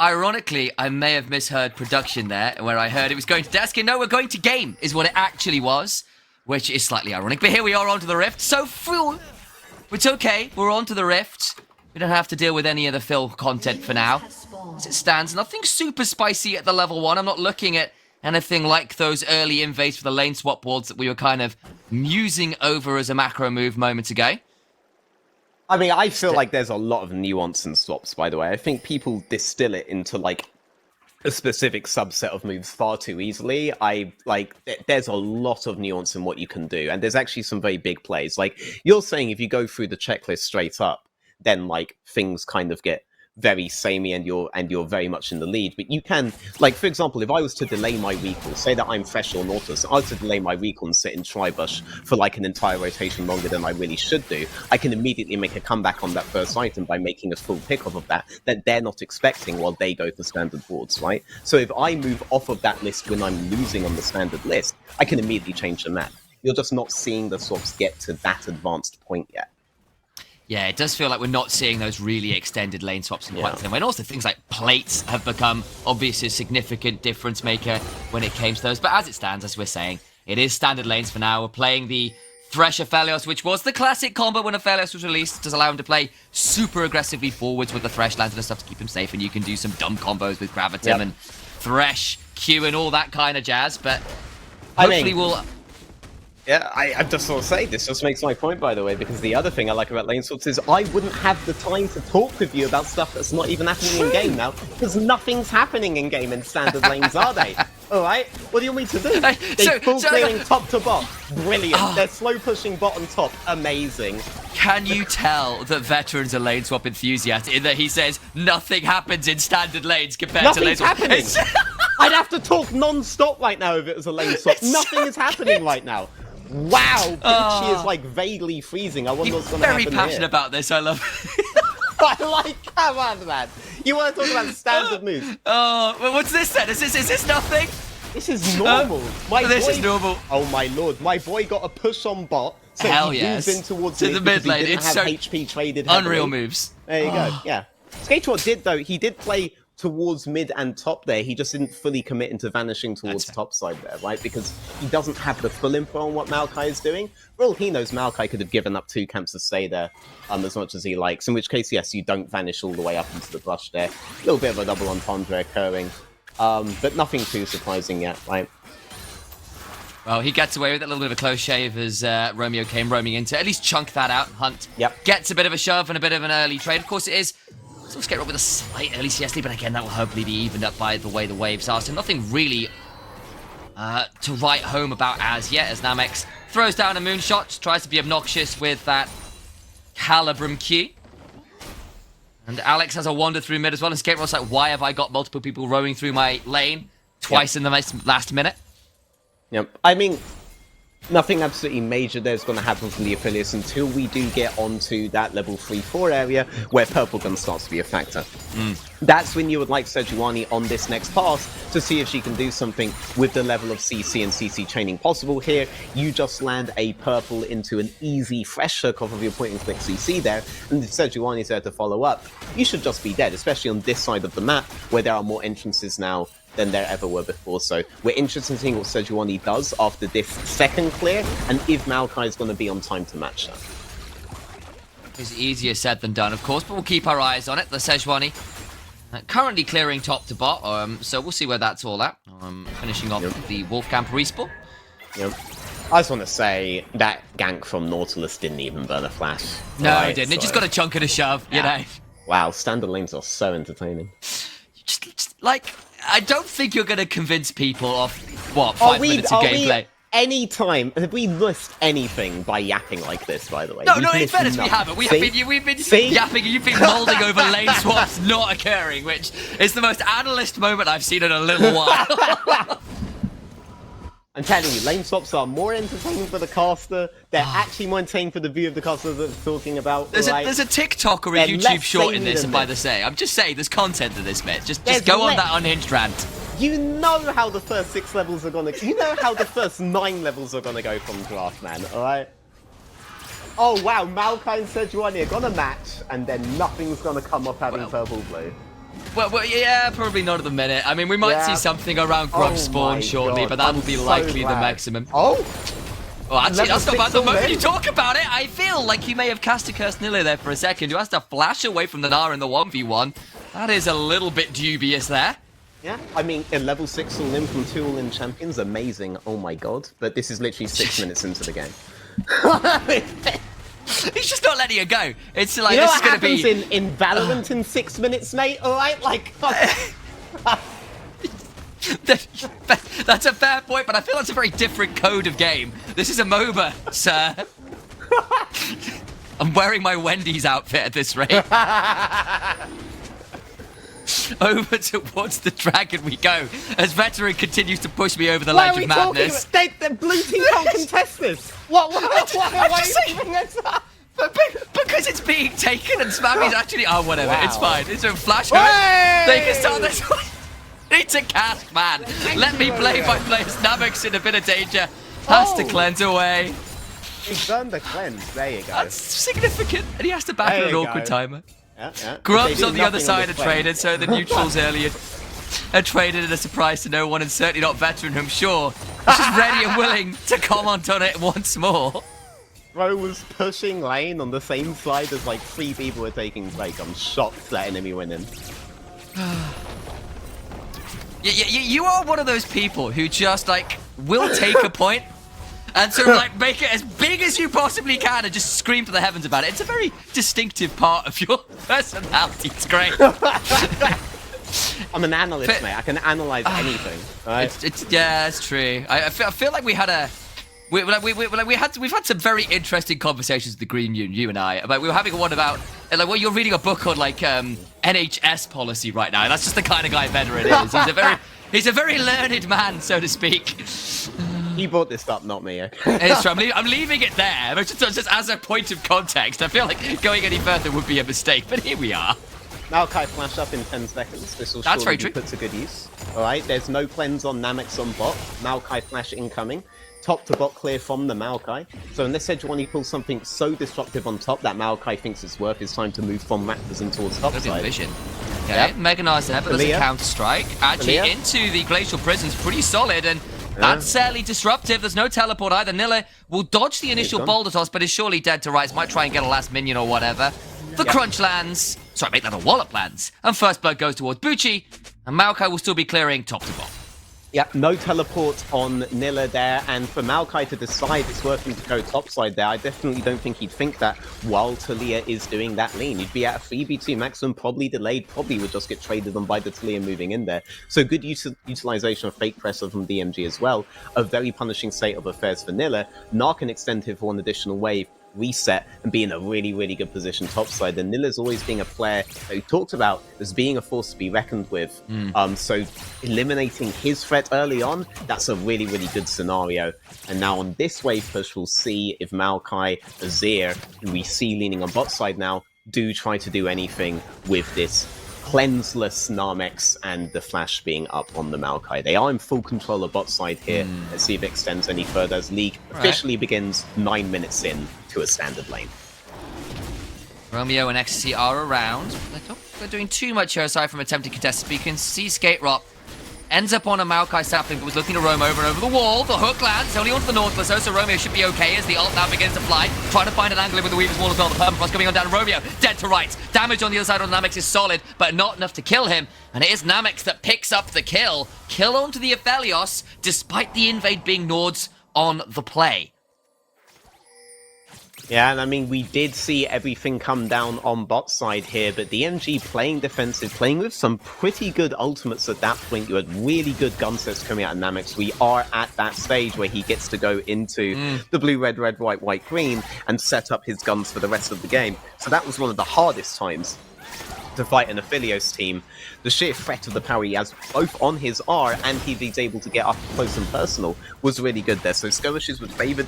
Ironically, I may have misheard production there, where I heard it was going to desk, and no, we're going to game, is what it actually was, which is slightly ironic. But here we are onto the Rift, so it's okay, we're onto the Rift. We don't have to deal with any of the fill content for now. As it stands, nothing super spicy at the level 1. I'm not looking at anything like those early invades for the lane swap wards that we were kind of musing over as a macro move moments ago. I mean, I feel like there's a lot of nuance in swaps, by the way. I think people distill it into, like, a specific subset of moves far too easily. There's a lot of nuance in what you can do, and there's actually some very big plays. Like, you're saying if you go through the checklist straight up, then, like, things kind of get very samey and you're very much in the lead. But you can, like, for example, if I was to delay my recall, say that I'm fresh or Nautilus, I was to delay my recall and sit in Tribush for like an entire rotation longer than I really should do, I can immediately make a comeback on that first item by making a full pick-off of that they're not expecting while they go for standard boards, right? So if I move off of that list when I'm losing on the standard list, I can immediately change the map. You're just not seeing the swaps get to that advanced point yet. Yeah, it does feel like we're not seeing those really extended lane swaps in quite the same way. And also things like plates have become obviously a significant difference maker when it came to those. But as it stands, as we're saying, it is standard lanes for now. We're playing the Thresh Aphelios, which was the classic combo when Aphelios was released. It does allow him to play super aggressively forwards with the Thresh lands and stuff to keep him safe. And you can do some dumb combos with Gravitum and Thresh, Q and all that kind of jazz. But hopefully we'll... Yeah, I just want to say, this just makes my point, by the way, because the other thing I like about lane swaps is I wouldn't have the time to talk with you about stuff that's not even happening in-game now, because nothing's happening in-game in standard lanes, are they? Alright? What do you want me to do? They're full clearing top to bot. Brilliant. They're slow pushing bot on top. Amazing. Can you tell that Veteran's a lane swap enthusiast in that he says nothing happens in standard lanes compared to lane swaps? Nothing's happening! I'd have to talk non-stop right now if it was a lane swap. Nothing is happening right now. Wow, Peachy is like vaguely freezing. I wonder what's going to happen here. Very passionate about this, I love it. I like, come on, man. You want to talk about standard moves? Oh, well, what's this then? Is this nothing? This is normal. This is normal. Oh my lord, my boy got a push on bot, so he moves in towards the mid lane. He didn't have HP traded unreal moves. There you go, yeah. Skateward did, though, he did play towards mid and top there. He just didn't fully commit into vanishing towards top side there, right? Because he doesn't have the full info on what Maokai is doing. For all he knows, Maokai could have given up 2 camps to stay there as much as he likes, in which case, yes, you don't vanish all the way up into the brush there. A little bit of a double entendre occurring, but nothing too surprising yet, right? Well, he gets away with it, a little bit of a close shave as Romeo came roaming in to at least chunk that out. Hunt gets a bit of a shove and a bit of an early trade. Of course it is. Still Skate with a slight early CSD, but again, that will hopefully be evened up by the way the waves are. So nothing really to write home about as yet, as Namex throws down a moonshot, tries to be obnoxious with that Calibrum Q. And Alex has a wander through mid as well, and Skate like, why have I got multiple people rowing through my lane twice in the last minute? Yep. I mean, nothing absolutely major there's going to happen from the Aphelios until we do get onto that level 3-4 area where Purple Gun starts to be a factor. That's when you would like Sejuani on this next pass to see if she can do something with the level of CC and CC chaining possible here. You just land a purple into an easy fresh hook off of your point and click CC there, and if Sejuani is there to follow up, you should just be dead, especially on this side of the map where there are more entrances now than there ever were before. So we're interested in seeing what Sejuani does after this second clear, and if Maokai is going to be on time to match that. It's easier said than done, of course, but we'll keep our eyes on it. The Sejuani currently clearing top to bot, so we'll see where that's all at. Finishing off the Wolfcamp respawn. Yep. I just want to say that gank from Nautilus didn't even burn a flash. No, it didn't. It just got a chunk and a shove, you know. Wow, standard lanes are so entertaining. Just like, I don't think you're going to convince people off, what, 5 minutes of gameplay. Any time have we missed anything by yapping like this? By the way, no. In fairness, we haven't. We've been yapping, and you've been molding over lane swaps not occurring, which is the most analyst moment I've seen in a little while. I'm telling you, lane swaps are more entertaining for the caster. They're actually more entertaining for the view of the caster that we're talking about. There's a TikTok or a YouTube short in this, and by the say, I'm just saying, there's content to this, mate. Just go on that unhinged rant. You know how the first 6 levels are gonna. You know how the first 9 levels are gonna go from draft, man. All right. Oh wow, Maokai and Sejuani are gonna match, and then nothing's gonna come up having purple blue. Well, yeah, probably not at the minute. I mean, we might see something around Grub Spawn shortly, but that will be likely the maximum. Oh! Well, actually, that's not bad. The moment you talk about it, I feel like you may have cast a Curse Nilla there for a second. You has to flash away from the Nara in the 1v1. That is a little bit dubious there. Yeah, I mean, in level 6 all-in from 2 all-in champions, amazing. Oh my god. But this is literally 6 minutes into the game. He's just not letting it go. It's like, you know this is going to be... in Valorant in 6 minutes, mate? Alright, like... That's a fair point, but I feel that's a very different code of game. This is a MOBA, sir. I'm wearing my Wendy's outfit at this rate. Over towards the dragon we go, as Veteran continues to push me over the ledge of madness. The blue team can't contest this. What are you doing this up? Because it's being taken and Smammy's actually... Oh, whatever, it's fine. It's a flash home. They can start this one. It's a cast, man. Let me play by players. Namek's in a bit of danger. Has to cleanse away. He's done the cleanse. There you go. That's significant. And he has to back an awkward timer. Yeah. Grub's on the other side are traded, so the neutrals earlier are traded in a surprise to no one, and certainly not Veteran, who I'm sure is just ready and willing to comment on it once more. Bro was pushing lane on the same side as like 3 people were taking break. I'm shocked that enemy went in. You are one of those people who just like will take a point and sort of like make it as big as you possibly can and just scream to the heavens about it. It's a very distinctive part of your personality. It's great. I'm an analyst, mate. I can analyze anything. Right? Yeah, it's true. I feel like we had a... we've had some very interesting conversations with the Green Union, you and I. About we were having one about like, well, you're reading a book on like NHS policy right now. That's just the kind of guy Veteran is. He's a very learned man, so to speak. He brought this up, not me. It's true. I'm leaving it there, but just as a point of context. I feel like going any further would be a mistake, but here we are. Maokai flash up in 10 seconds. This will surely be put to good use. Alright, there's no cleanse on Namek's on bot. Maokai flash incoming. Top to bot clear from the Maokai. So unless Sejuani pulls something so disruptive on top that Maokai thinks it's worth his time to move from Raptors and towards top side. Vision. Okay, mechanized there, but there's a counter strike. Actually, into the Glacial Prison's pretty solid, and that's fairly disruptive. There's no teleport either. Nilla will dodge the initial boulder toss, but is surely dead to rights. Might try and get a last minion or whatever. The crunch lands. Sorry, make that a wallop lands. And first blood goes towards Bucci, and Maokai will still be clearing top to bottom. Yeah, no teleport on Nilla there, and for Maokai to decide it's worth him to go topside there, I definitely don't think he'd think that while Talia is doing that lean. He'd be at a 3v2 maximum, probably delayed, probably would just get traded on by the Talia moving in there. So good utilization of fake pressure from DMG as well. A very punishing state of affairs for Nilla. Narc can extend him for an additional wave, reset, and be in a really, really good position topside. And Nilla's always being a player that we talked about as being a force to be reckoned with. So eliminating his threat early on, that's a really, really good scenario. And now on this wave push, we'll see if Maokai, Azir, who we see leaning on bot side now, do try to do anything with this cleanseless Namex and the flash being up on the Maokai. They are in full control of bot side here. Let's see if it extends any further as League officially begins 9 minutes in to a standard lane. Romeo and Ecstasy are around. They're doing too much here aside from attempting contested. But you can see Skate Rock ends up on a Maokai sapling, but was looking to roam over and over the wall. The hook lands, only onto the Nautilus, so Romeo should be okay as the ult now begins to fly. Trying to find an angle in with the Weaver's Wall as well. The permafrost coming on down. Romeo, dead to rights. Damage on the other side on Namex is solid, but not enough to kill him. And it is Namex that picks up the kill. Kill onto the Aphelios, despite the invade being Nords on the play. Yeah, and I mean, we did see everything come down on bot side here, but DMG playing defensive, playing with some pretty good ultimates at that point. You had really good gun sets coming out of Namex. We are at that stage where he gets to go into the blue, red, red, white, white, green, and set up his guns for the rest of the game. So that was one of the hardest times to fight an Aphelios team. The sheer threat of the power he has both on his R and he's able to get up close and personal was really good there. So skirmishes would favour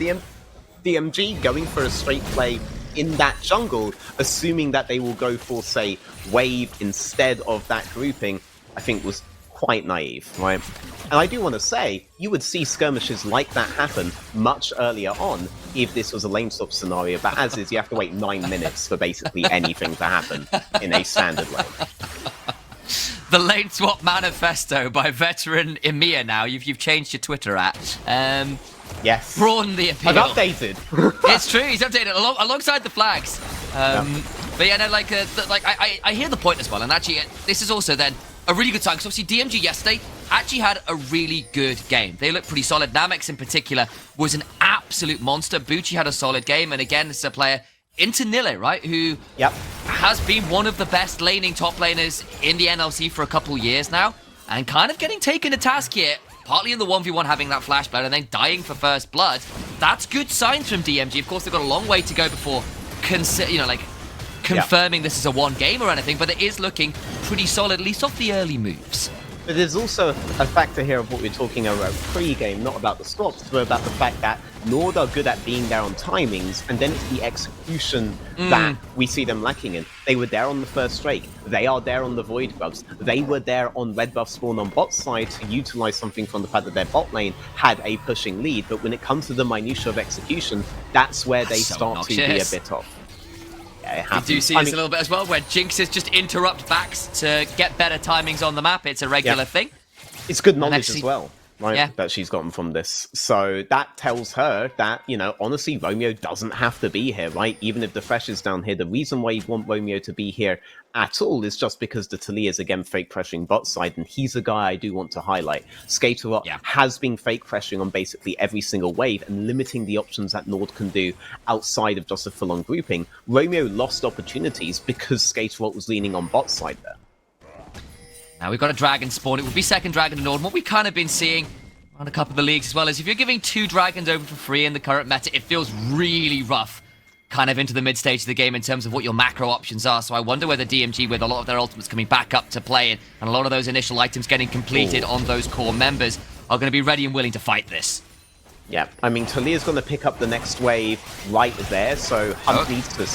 DMG going for a straight play in that jungle, assuming that they will go for, say, wave instead of that grouping, I think was quite naive, right? And I do want to say, you would see skirmishes like that happen much earlier on if this was a lane swap scenario, but as is, you have to wait 9 minutes for basically anything to happen in a standard lane. The lane swap manifesto by veteran Emir now. You've changed your Twitter at. Yes. Brawn the appeal. I've updated. It's true, he's updated alongside the flags. But yeah, no, I hear the point as well, and actually, this is also then a really good sign, because obviously DMG yesterday actually had a really good game. They looked pretty solid. Namex in particular was an absolute monster. Bucci had a solid game, and again, this is a player into Nille, right, who has been one of the best laning top laners in the NLC for a couple years now, and kind of getting taken to task here. Partly in the 1v1 having that flash blood and then dying for first blood. That's good signs from DMG. Of course, they've got a long way to go before confirming this is a one game or anything, but it is looking pretty solid, at least off the early moves. But there's also a factor here of what we're talking about pre-game, not about the swaps, but about the fact that NORD are good at being there on timings, and then it's the execution that we see them lacking in. They were there on the first Drake. They are there on the Void Grubs. They were there on red buff spawn on bot side to utilize something from the fact that their bot lane had a pushing lead. But when it comes to the minutiae of execution, that's where they start to be a bit off. You do see this a little bit as well, where Jinxes just interrupt backs to get better timings on the map. It's a regular thing. It's good knowledge as well, right, that she's gotten from this. So that tells her that, you know, honestly, Romeo doesn't have to be here, right? Even if the Thresh is down here, the reason why you want Romeo to be here at all is just because the Talia is again fake pressuring bot side, and he's a guy I do want to highlight. Skater has been fake pressuring on basically every single wave and limiting the options that NORD can do outside of just a full-on grouping. Romeo lost opportunities because Skater was leaning on bot side there. Now we've got a dragon spawn. It would be second dragon to NORD. And what we've kind of been seeing on a couple of the leagues as well is if you're giving 2 dragons over for free in the current meta, it feels really rough kind of into the mid stage of the game in terms of what your macro options are. So I wonder whether DMG, with a lot of their ultimates coming back up to play and a lot of those initial items getting completed on those core members, are going to be ready and willing to fight this. Yeah, I mean, Talia's going to pick up the next wave right there, so Hunt needs to...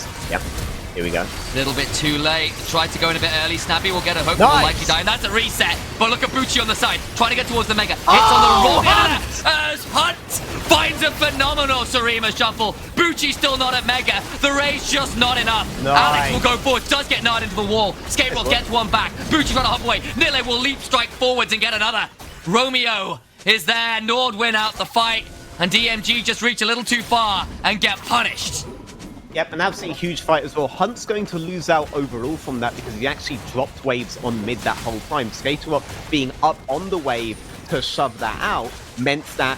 Here we go. A little bit too late. Tried to go in a bit early. Snappy will get a hook. Will likely die. And that's a reset. But look at Bucci on the side. Trying to get towards the Mega. Hits on the wrong as Hunt finds a phenomenal Sarima shuffle. Bucci still not at Mega. The Ray's just not enough. Alex will go forward. Does get nod into the wall. Skateboard gets one back. Bucci trying to hop away. Nille will leap strike forwards and get another. Romeo is there. NORD win out the fight. And DMG just reach a little too far and get punished. Yep, an absolutely huge fight as well. Hunt's going to lose out overall from that because he actually dropped waves on mid that whole time. Skater being up on the wave to shove that out meant that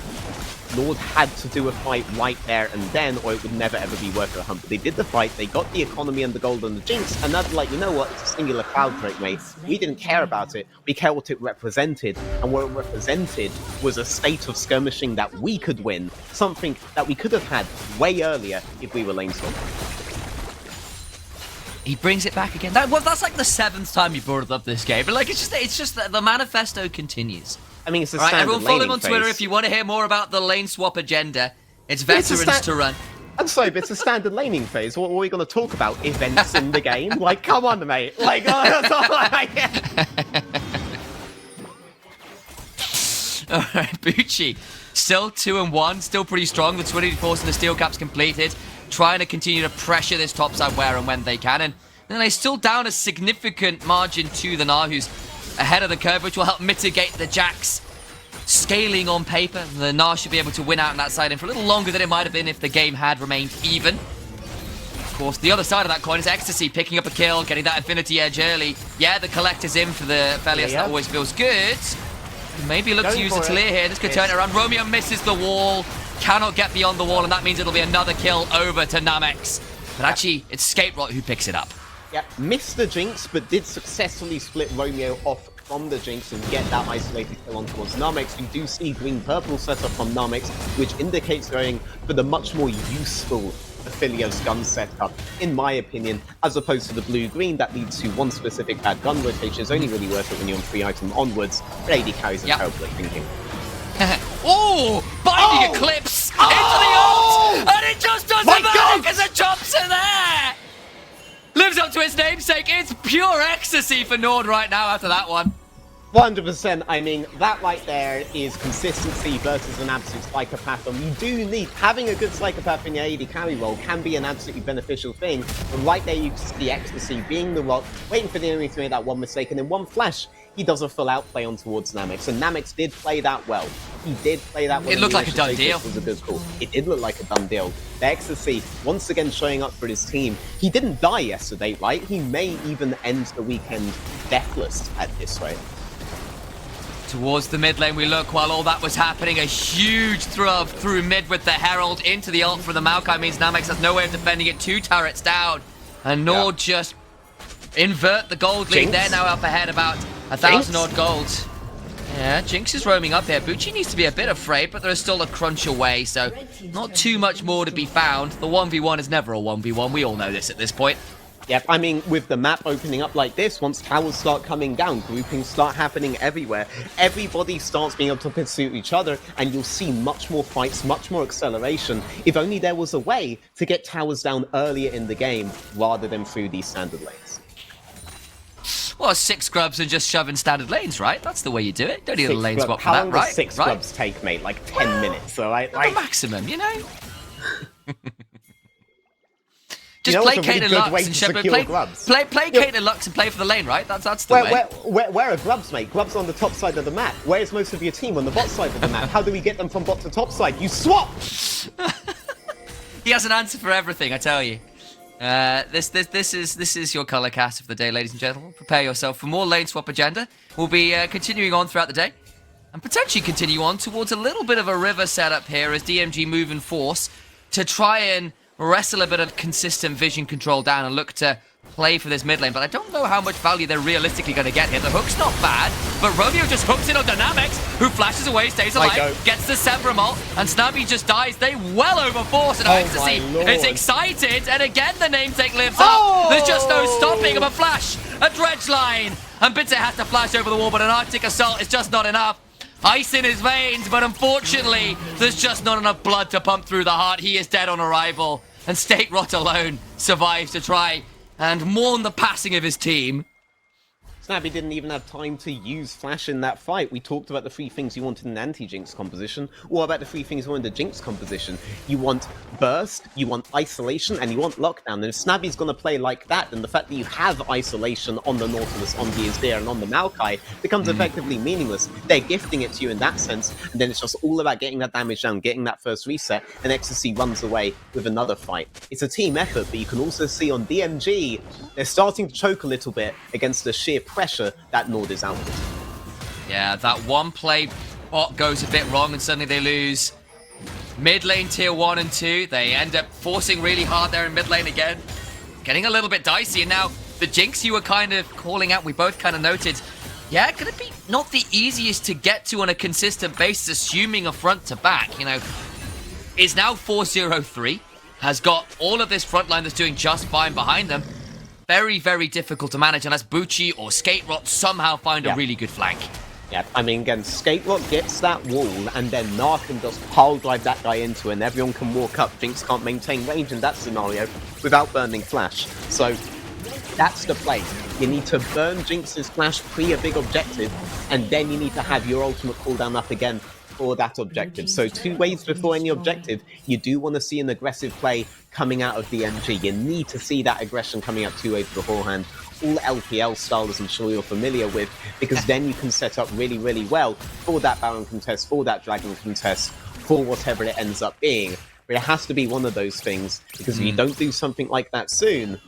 NORD had to do a fight right there and then, or it would never ever be worth a Hunt. But they did the fight, they got the economy and the gold and the Jinx, and that's like, you know what, it's a singular cloud break, mate. We didn't care about it, we care what it represented, and what it represented was a state of skirmishing that we could win, something that we could have had way earlier if we were lane swap. He brings it back again. That's like the 7th time you brought it up this game, but like it's just that the manifesto continues. I mean, it's a standard standard everyone follow him on phase. Twitter if you want to hear more about the lane swap agenda. It's veterans to run. I'm sorry, but it's a standard laning phase. What are we going to talk about? Events in the game? Like, come on, mate. Like, that's all I get. All right, Bucci. Still 2-1, still pretty strong. The 20 force and the steel cap's completed. Trying to continue to pressure this topside where and when they can. And then they're still down a significant margin to the Nahus. ahead of the curve, which will help mitigate the Jax scaling on paper. The NAR should be able to win out on that side and for a little longer than it might have been if the game had remained even. Of course, the other side of that coin is Ecstasy picking up a kill, getting that Infinity Edge early. Yeah, the Collector's in for the Felius. That always feels good. Maybe look to use a clear here. This could turn it around. Romeo misses the wall, cannot get beyond the wall, and that means it'll be another kill over to Namex. But actually, it's Skate Rot who picks it up. Yeah, missed the Jinx, but did successfully split Romeo off from the Jinx and get that isolated kill on towards Namex. You do see green-purple setup from Namex, which indicates going for the much more useful Aphelios gun setup, in my opinion, as opposed to the blue-green that leads to one specific bad gun rotation. Is only really worth it when you're on 3-item onwards. But AD carries a terrible thinking. Oh! Binding Eclipse into the ult! And it just doesn't matter because it jumps in there! Lives up to its namesake. It's pure ecstasy for NORD right now after that one. 100%. I mean, that right there is consistency versus an absolute psychopath. And you do need, having a good psychopath in your AD carry role can be an absolutely beneficial thing. But right there, you see ecstasy being the rock, waiting for the enemy to make that one mistake, and in one flash, he does a full outplay on towards Namex. And Namex did play that well. He did play that well. It looked like a done deal. Was a good call. It did look like a done deal. The ecstasy, once again showing up for his team. He didn't die yesterday, right? He may even end the weekend deathless at this rate. Towards the mid lane we look while all that was happening. A huge throw through mid with the Herald into the ult for the Maokai means Namex has no way of defending it. 2 turrets down. And NORD just invert the gold lead. They're now up ahead about 1,000 odd gold. Yeah, Jinx is roaming up here. Bucci needs to be a bit afraid, but there is still a crunch away, so not too much more to be found. The 1v1 is never a 1v1. We all know this at this point. Yep, I mean, with the map opening up like this, once towers start coming down, groupings start happening everywhere. Everybody starts being able to pursue each other, and you'll see much more fights, much more acceleration. If only there was a way to get towers down earlier in the game, rather than through these standard lanes. Well, 6 scrubs and just shoving standard lanes, right? That's the way you do it. Don't need a lane swap for that, right? How long does 6 scrubs take, mate? Like 10 minutes, so like... The maximum, you know? Just play Caitlyn Lux and Shepard. Play Caitlyn Lux and play for the lane, right? That's the way. Where are grubs, mate? Grubs on the top side of the map. Where's most of your team on the bot side of the map? How do we get them from bot to top side? You swap! He has an answer for everything, I tell you. This is your color cast of the day, ladies and gentlemen. Prepare yourself for more lane swap agenda. We'll be continuing on throughout the day, and potentially continue on towards a little bit of a river setup here as DMG move in force to try and wrestle a bit of consistent vision control down and look to play for this mid lane. But I don't know how much value they're realistically going to get here. The hook's not bad, but Romeo just hooks in on Dynamics, who flashes away, stays alive, gets the Severum ult, and Snubby just dies. They well overforce, and Ecstasy is excited, and again the namesake lives up. There's just no stopping of a flash, a dredge line, and Bitzer has to flash over the wall, but an Arctic Assault is just not enough. Ice in his veins, but unfortunately, there's just not enough blood to pump through the heart. He is dead on arrival, and State Rot alone survives to try and mourn the passing of his team. Snabby didn't even have time to use Flash in that fight. We talked about the 3 things you want in an anti-Jinx composition. What about the 3 things you want in the Jinx composition? You want Burst, you want Isolation, and you want Lockdown. And if Snabby's going to play like that, then the fact that you have Isolation on the Nautilus, on the Azir, and on the Maokai becomes effectively meaningless. They're gifting it to you in that sense, and then it's just all about getting that damage down, getting that first reset, and Ecstasy runs away with another fight. It's a team effort, but you can also see on DMG, they're starting to choke a little bit against the sheer pressure that NORD is out with. Yeah, that one play bot goes a bit wrong and suddenly they lose mid lane tier 1 and 2. They end up forcing really hard there in mid lane again. Getting a little bit dicey, and now the Jinx you were kind of calling out, we both kind of noted, yeah, gonna be not the easiest to get to on a consistent basis, assuming a front to back, you know. Is now 4-0-3, has got all of this front line that's doing just fine behind them. Very, very difficult to manage unless Bucci or Skate Rot somehow find a really good flank. Yeah, I mean, again, Skate Rot gets that wall, and then NAR can just pile drive that guy into it, and everyone can walk up. Jinx can't maintain range in that scenario without burning Flash. So that's the play. You need to burn Jinx's Flash pre a big objective, and then you need to have your ultimate cooldown up again before that objective. So 2 waves before any objective, you do want to see an aggressive play coming out of DMG. You need to see that aggression coming out 2 waves beforehand. All LPL style, as I'm sure you're familiar with, because then you can set up really, really well for that Baron contest, for that Dragon contest, for whatever it ends up being. But it has to be one of those things, because if you don't do something like that soon,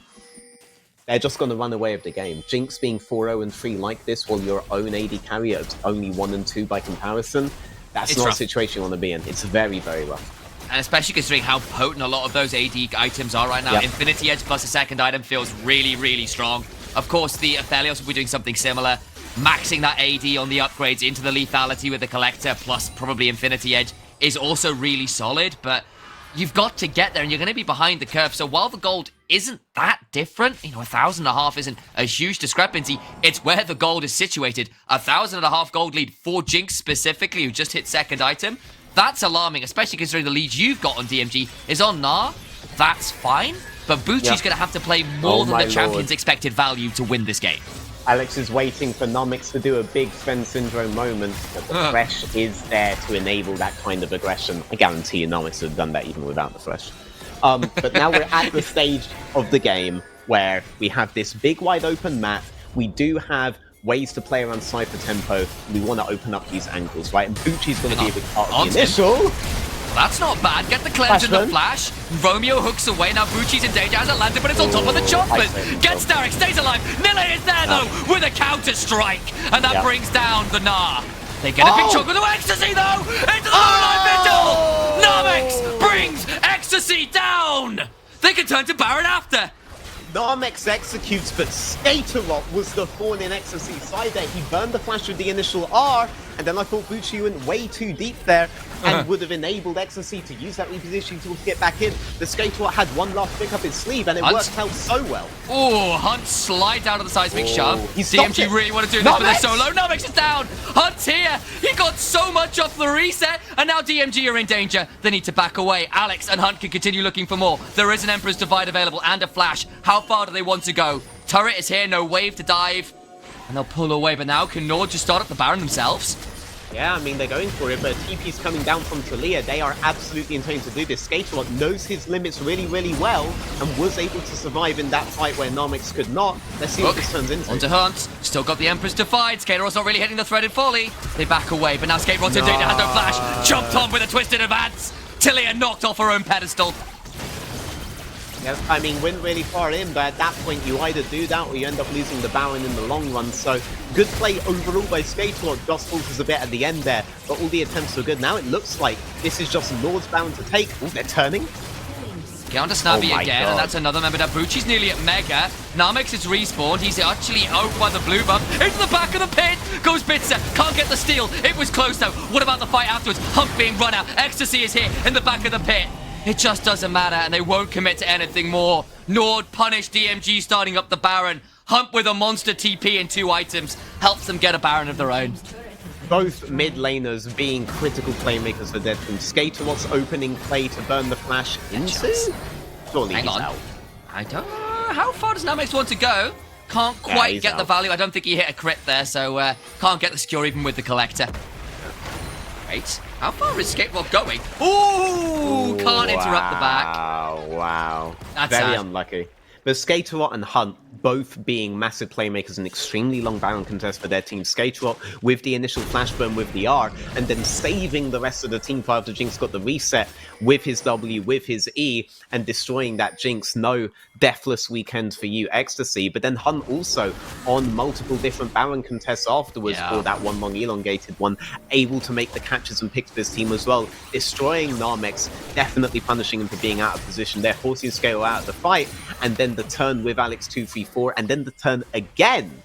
they're just going to run away with the game. Jinx being 4-0-3 like this, while your own AD carry is only 1-2 by comparison, that's not a situation you want to be in. It's very, very rough. And especially considering how potent a lot of those AD items are right now. Yep. Infinity Edge plus a second item feels really, really strong. Of course, the Aphelios will be doing something similar, maxing that AD on the upgrades into the lethality with the Collector plus probably Infinity Edge is also really solid, but you've got to get there and you're going to be behind the curve. So while the gold isn't that different, 1,500 isn't a huge discrepancy, it's where the gold is situated. 1,500 gold lead for Jinx specifically, who just hit second item. That's alarming, especially considering the lead you've got on DMG is on Gnar. That's fine, but Bucci's going to have to play more than the champion's expected value to win this game. Alex is waiting for Nomix to do a big Sven Syndrome moment, but the Thresh is there to enable that kind of aggression. I guarantee you Nomix would have done that even without the Thresh. But now we're at the stage of the game where we have this big wide open map. We do have ways to play around Cypher tempo. We want to open up these angles, right? And Bucci's going to be a big part of the initial. That's not bad. Get the cleanse in the flash. Romeo hooks away. Now Bucci's in danger. Has a landed, but it's on top of the choppers. Gets Derek, stays alive. Nille is there, though, with a counter-strike. And that brings down the Gnar. They get a big chunk with the Ecstasy, though. Into the Live Vigil. Narmex brings Ecstasy down. They can turn to Baron after. Narmex executes, but Skaterot was the thorn in Ecstasy's side there. He burned the flash with the initial R, and then I thought Bucci went way too deep there and would have enabled Ecstasy to use that repositioning tool to get back in. The Skaterot had one last pick up his sleeve, and it worked out so well. Oh, Hunt slides out of the seismic shove. DMG really want to do this for their solo. Narmex is down. Hunt's here. He got so much off the reset, and now DMG are in danger. They need to back away. Alex and Hunt can continue looking for more. There is an Emperor's Divide available and a flash. How far do they want to go? Turret is here, no wave to dive. And they'll pull away, but now can NORD just start up the Baron themselves? Yeah, I mean, they're going for it, but TP's coming down from Talia. They are absolutely intending to do this. Skaterot knows his limits really, really well and was able to survive in that fight where Narmex could not. Let's see what this turns into. Onto Hunt. Still got the Emperor's Divide. Skaterot's not really hitting the threaded volley. They back away, but now Skaterot's in danger, has no flash. Jumped on with a twisted advance. Talia knocked off her own pedestal. Yeah, I mean, went really far in, but at that point you either do that or you end up losing the Baron in the long run. So good play overall by Skaterot. Just falters a bit at the end there, but all the attempts were good. Now it looks like this is just NORD's Baron to take. Oh, they're turning. Get onto Snappy again, and that's another member that Bucci's nearly at Mega. Narmex is respawned. He's actually out by the blue buff. Into the back of the pit goes Bitzer. Can't get the steal. It was close though. What about the fight afterwards? Hunt being run out. Ecstasy is here in the back of the pit. It just doesn't matter, and they won't commit to anything more. NORD punished DMG starting up the Baron. Hunt with a monster TP and 2 items helps them get a Baron of their own. Both mid laners being critical playmakers for their team. Skaterot's opening play to burn the flash into. Surely he's out. I don't know. How far does Narmex want to go? Can't quite get the value. I don't think he hit a crit there, so can't get the skewer even with the Collector. Wait, how far is Skaterot going? Ooh, can't interrupt the back. Wow. That's very sad. Unlucky. But Skaterot and Hunt both being massive playmakers and extremely long Baron contest for their team. Skaterot with the initial flash burn with the R, and then saving the rest of the team after Jinx got the reset with his W, with his E, and destroying that Jinx. No deathless weekend for you, Ecstasy. But then Hunt also on multiple different Baron contests afterwards for that one long elongated one, able to make the catches and picks for his team as well. Destroying Narmex, definitely punishing him for being out of position there, forcing Scale out of the fight, and then the turn with Alex 234, and then the turn again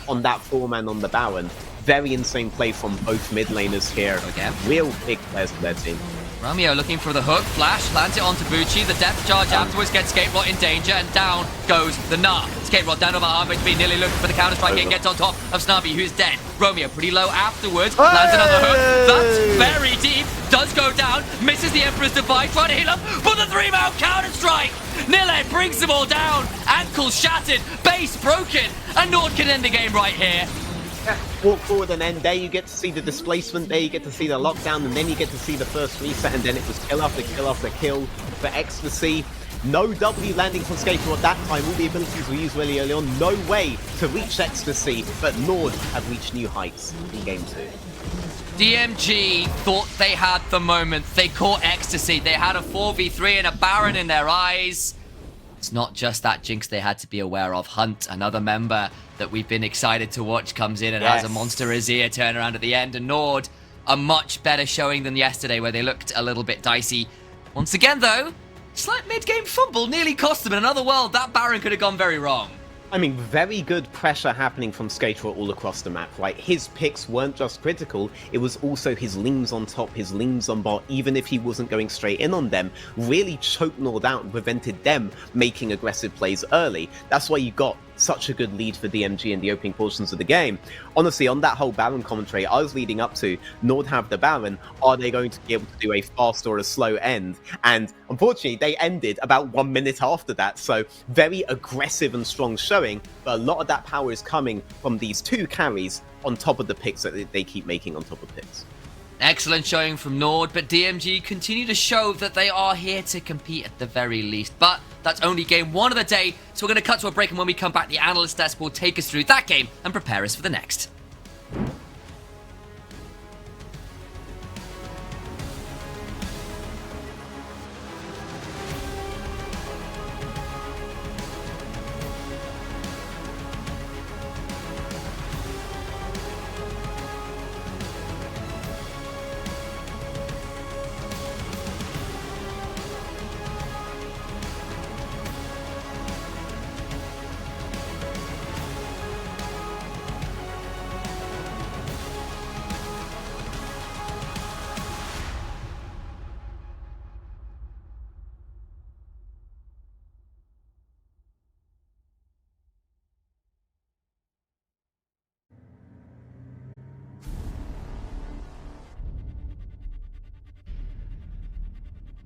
on that 4-man on the Baron. Very insane play from both mid laners here. Real big players for their team. Romeo looking for the hook, flash, lands it onto Bucci. The depth charge afterwards gets Skaterot in danger, and down goes the Gnar. Skaterot down over halfway, nearly looking for the counter-strike and gets on top of Snarby, who's dead. Romeo pretty low afterwards, lands another hook. That's very deep, does go down, misses the Emperor's Divide, trying to heal up, but the 3-man counter-strike! Nille brings them all down, ankles shattered, base broken, and NORD can end the game right here. walk forward, and then there you get to see the displacement, there you get to see the lockdown, and then you get to see the first reset, and then it was kill after kill after kill for Ecstasy. No W landing from Skater at that time. All the abilities were used really early on. No way to reach Ecstasy, but NORD have reached new heights in Game 2. DMG thought they had the moment. They caught Ecstasy. They had a 4v3 and a Baron in their eyes. It's not just that Jinx they had to be aware of. Hunt, another member that we've been excited to watch, comes in and has a monster Azir turnaround at the end. And NORD, a much better showing than yesterday where they looked a little bit dicey. Once again, though, slight mid-game fumble nearly cost them. In another world, that Baron could have gone very wrong. I mean, very good pressure happening from Skater all across the map, right? His picks weren't just critical, it was also his leans on top, his leans on bot, even if he wasn't going straight in on them, really choked NORD out and prevented them making aggressive plays early. That's why you got such a good lead for DMG in the opening portions of the game. Honestly, on that whole Baron commentary, I was leading up to NORD have the Baron. Are they going to be able to do a fast or a slow end? And unfortunately, they ended about 1 minute after that. So very aggressive and strong showing. But a lot of that power is coming from these two carries on top of the picks that they keep making on top of picks. Excellent showing from NORD, but DMG continue to show that they are here to compete at the very least. But that's only game 1 of the day, so we're going to cut to a break, and when we come back, the analyst desk will take us through that game and prepare us for the next.